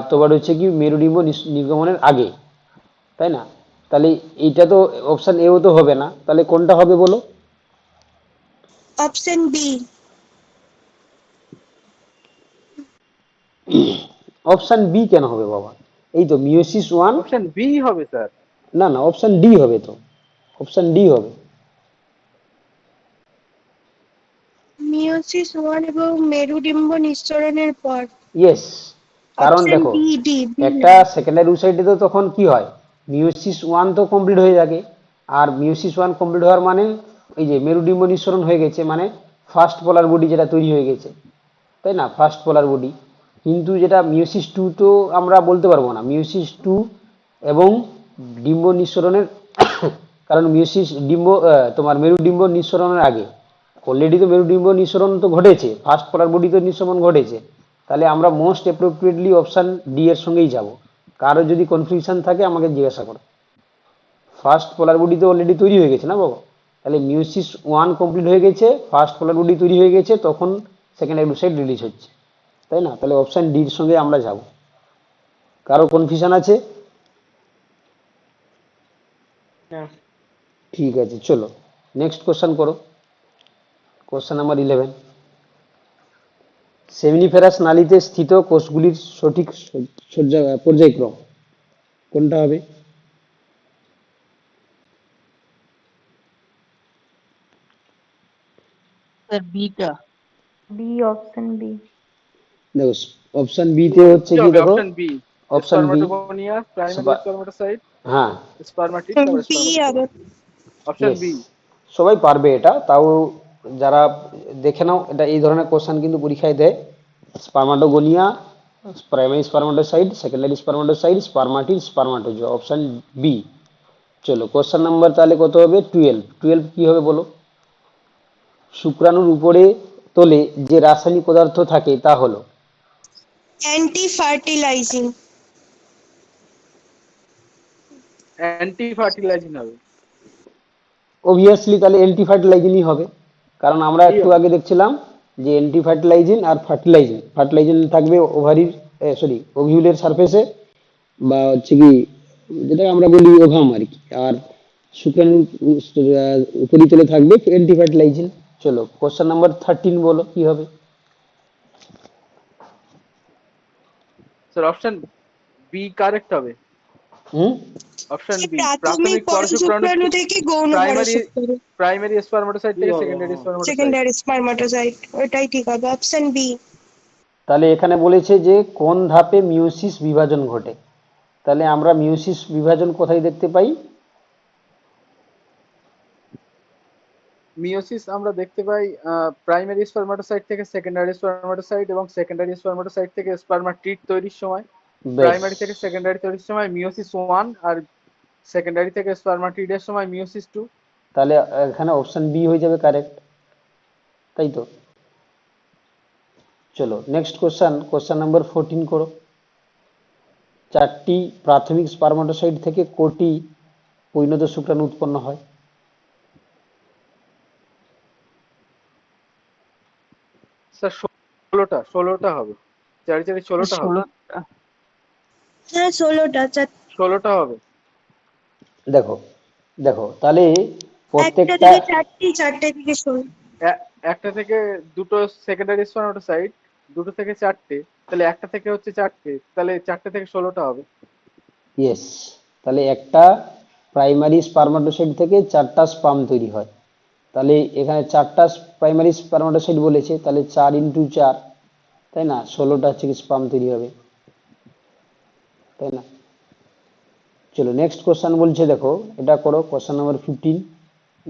তোমার হচ্ছে কি মেরুডিম্ব নির্গমনের আগে, তাই না? তাহলে এইটা তো অপশান এও তো হবে না, তাহলে কোনটা হবে বলো? Option B. অপশান বি কেন হবে বাবা, এই তো মিওসিস ওয়ান। অপশন বি হবে স্যার। না না, অপশান ডি হবে তো, অপশান ডি হবে। মিওসিস ওয়ান এবং মেরুডিম্ব নিঃসরণের পর। ইয়েস, কারণ অপশন দেখো ডি, ডি বি। একটা সেকেন্ডারি উসাইটে তো তখন কি হয়, মিওসিস ওয়ান তো কমপ্লিট হয়ে থাকে, আর মিওসিস ওয়ান কমপ্লিট হওয়ার মানে এই যে মেরুডিম্ব নিঃসরণ হয়ে গেছে, মানে ফার্স্ট পোলার বডি যেটা তৈরি হয়ে গেছে, তাই না, ফার্স্ট পোলার বডি। কিন্তু যেটা মিওসিস টু তো আমরা বলতে পারবো না, মিওসিস টু এবং ডিম্ব নিঃসরণের কারণ মিওসিস ডিম্ব তোমার মেরুডিম্ব নিঃসরণের আগে, অলরেডি তো মেরুডিম্ব নিঃসরণ তো ঘটেছে, ফার্স্ট পোলার বডি তো নিঃসরণ ঘটেছে। তাহলে আমরা মোস্ট অ্যাপ্রোপ্রিয়েটলি অপশান ডি এর সঙ্গেই যাব। কারো যদি কনফিউশন থাকে আমাকে জিজ্ঞাসা করো। ফার্স্ট পোলার বডি তো অলরেডি তৈরি হয়ে গেছে না বাবা, তাহলে মিওসিস ওয়ান কমপ্লিট হয়ে গেছে, ফার্স্ট পোলার বডি তৈরি হয়ে গেছে, তখন সেকেন্ড অ্যাডুসাইড রিলিজ হচ্ছে, তাই না? তাহলে অপশান ডির সঙ্গে আমরা যাব। কারো কনফিউশন আছে? না। ঠিক আছে, চলো নেক্সট কোশ্চেন করো, কোশ্চেন নাম্বার 11। সেমিনিফেরাস নালীতে স্থিত কোষগুলির সঠিক পর্যায়ক্রম কোনটা হবে? স্যার বিটা। B, option B. দেখো অপশন বি তে হচ্ছে কি কি হবে? দেখো, option B. Option B, spermatogonia, primary spermatocyte, হ্যাঁ স্পারমাটিড, তারপর বি স্পারমাটোজোয়া। হবে। Option yes, B. সবাই পারবে এটা, তাও যারা দেখে নাও, এটা এই ধরনের কোশ্চেন কিন্তু পরীক্ষায় দেয়। Spermatogonia, primary spermatocyte, secondary spermatocyte, spermatid, spermatozoa, option B. চলো কোশ্চেন নাম্বার তাহলে কত হবে? 12। 12 কি হবে বলো? শুক্রাণুর উপরে তলে যে রাসায়নিক পদার্থ থাকে তা হলো? Anti fertilising. অ্যান্টি ফার্টিলাইজিং হবে। অবভিয়াসলি তাহলে অ্যান্টি ফার্টিলাইজিনই হবে, কারণ আমরা একটু আগে দেখছিলাম যে অ্যান্টি ফার্টিলাইজিন আর ফার্টিলাইজিন থাকবে ওভারির, সরি, ওভিউলের সারফেসে, বা হচ্ছে কি যেটা আমরা বলি ওভাম আর কি, আর শুক্রাণুর উপরিতলে থাকবে অ্যান্টি ফার্টিলাইজিন। চলো কোশ্চেন নাম্বার 13 বলো কি হবে। স্যার অপশন বি কারেক্ট হবে। হুম, অপশন যে বি, প্রাথমিক পরশুক্রাণু থেকে গৌণ পরশুক্রাণু, প্রাইমারি স্পারমাটোসাইট থেকে সেকেন্ডারি স্পারমাটোসাইট। সেকেন্ডারি স্পারমাটোসাইট, ওইটাই ঠিক হবে, অপশন বি। তাহলে এখানে বলেছে যে কোন ধাপে মিওসিস বিভাজন ঘটে, তাহলে আমরা মিওসিস বিভাজন কোথায় দেখতে পাই? মিওসিস আমরা দেখতে পাই প্রাইমারি স্পারমাটোসাইট থেকে সেকেন্ডারি স্পারমাটোসাইট, এবং সেকেন্ডারি স্পারমাটোসাইট থেকে স্পারমাটিড তৈরির সময়। বেশ, প্রাইমারি থেকে সেকেন্ডারি তৈরির সময় মিওসিস 1, আর সেকেন্ডারি থেকে স্পারমাটিডের সময় মিওসিস 2। তাহলে এখানে অপশন বি হয়ে যাবে কারেক্ট, তাই তো? চলো নেক্সট কোশ্চেন নাম্বার 14 করো। 4টি প্রাথমিক স্পারমাটোসাইট থেকে কটি পরিণত শুক্রাণু উৎপন্ন হয়? স্যার 16টা হবে। 4 4 16টা হবে। হ্যাঁ 16টা, 16টা হবে। দেখো দেখো তাহলে একটা প্রত্যেকটা, থেকে 4টি, 4টে থেকে 16। একটা থেকে দুটো সেকেন্ডারি স্পারমাটোসাইট, দুটো থেকে 4টে, তাহলে একটা থেকে হচ্ছে 4টে, তাহলে 4টে থেকে 16টা হবে। ইয়েস, তাহলে একটা প্রাইমারি স্পারমাটোসাইট থেকে 4টা স্পার্ম তৈরি হয়, তাহলে এখানে 4টা প্রাইমারি স্পারমাটোসাইট বলেছে, তাহলে 4 ইন্টু 4, তাই না, 16টা হচ্ছে কি স্পার্ম তৈরি হবে, তাই না? চলো নেক্সট কোশ্চেন বলছে, দেখো এটা করো, কোশ্চেন নাম্বার 15,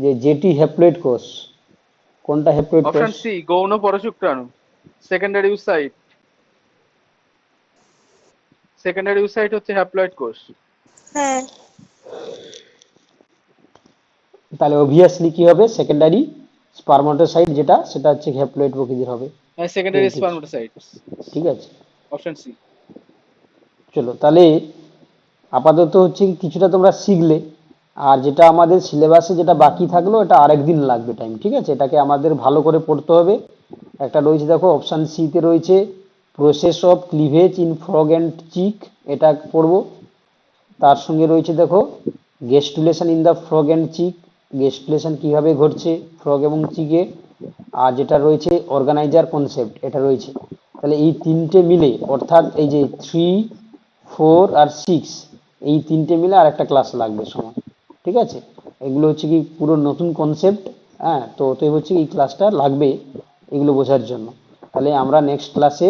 যে যেটি হ্যাপ্লয়েড কোষ, কোনটা হ্যাপ্লয়েড কোষ? অপশন সি গৌণ পরশুক্রাণু, সেকেন্ডারি উসাইট। সেকেন্ডারি উসাইট হচ্ছে হ্যাপ্লয়েড কোষ। হ্যাঁ, তাহলে অবভিয়াসলি কি হবে, সেকেন্ডারি স্পারমাটোসাইট যেটা, সেটা হচ্ছে হ্যাপ্লয়েড প্রকৃতির হবে। হ্যাঁ, সেকেন্ডারি স্পারমাটোসাইট। ঠিক আছে, অপশন সি। চলো তাহলে আপাতত হচ্ছে কিছুটা তোমরা শিখলে, আর যেটা আমাদের সিলেবাসে যেটা বাকি থাকলো এটা আরেকদিন লাগবে টাইম, ঠিক আছে? এটাকে আমাদের ভালো করে পড়তে হবে। একটা রয়েছে দেখো অপশান সিতে রয়েছে process of cleavage in frog and chick, এটা পড়বো। তার সঙ্গে রয়েছে দেখো gastrulation in the frog and chick, gastrulation কিভাবে ঘটছে ফ্রগ এবং চিকে। আর যেটা রয়েছে অর্গানাইজার কনসেপ্ট, এটা রয়েছে। তাহলে এই তিনটে মিলে, অর্থাৎ এই যে 3, 4 আর 6, এই তিনটে মিলে আর একটা ক্লাস লাগবে সময়, ঠিক আছে? এগুলো হচ্ছে কি পুরো নতুন কনসেপ্ট, হ্যাঁ, তো অতএব হচ্ছে এই ক্লাসটা লাগবে এগুলো বোঝার জন্য। তাহলে আমরা নেক্সট ক্লাসে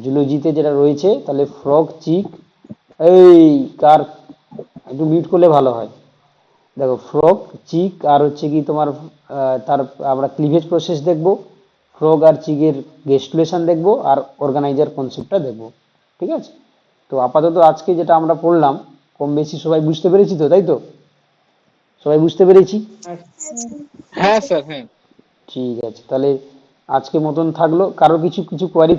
জুলজিতে যেটা রয়েছে, তাহলে ফ্রগ, চিক, এই কার একটু মিউট করলে ভালো হয়। দেখো ফ্রগ, চিক আর হচ্ছে কি তোমার তার আমরা ক্লিভেজ প্রসেস দেখব, ফ্রগ আর চিকের গেস্টুলেশন দেখব, আর অর্গানাইজার কনসেপ্টটা দেখব, ঠিক আছে? তো আপাতত আজকে যেটা আমরা পড়লাম কম বেশি সবাই বুঝতে পেরেছি তো, তাই তো? সবাই বুঝতে পেরেছি? হ্যাঁ স্যার, হ্যাঁ। ঠিক আছে, তাহলে আজকে মতন থাকলো। কারো কিছু কোয়ারি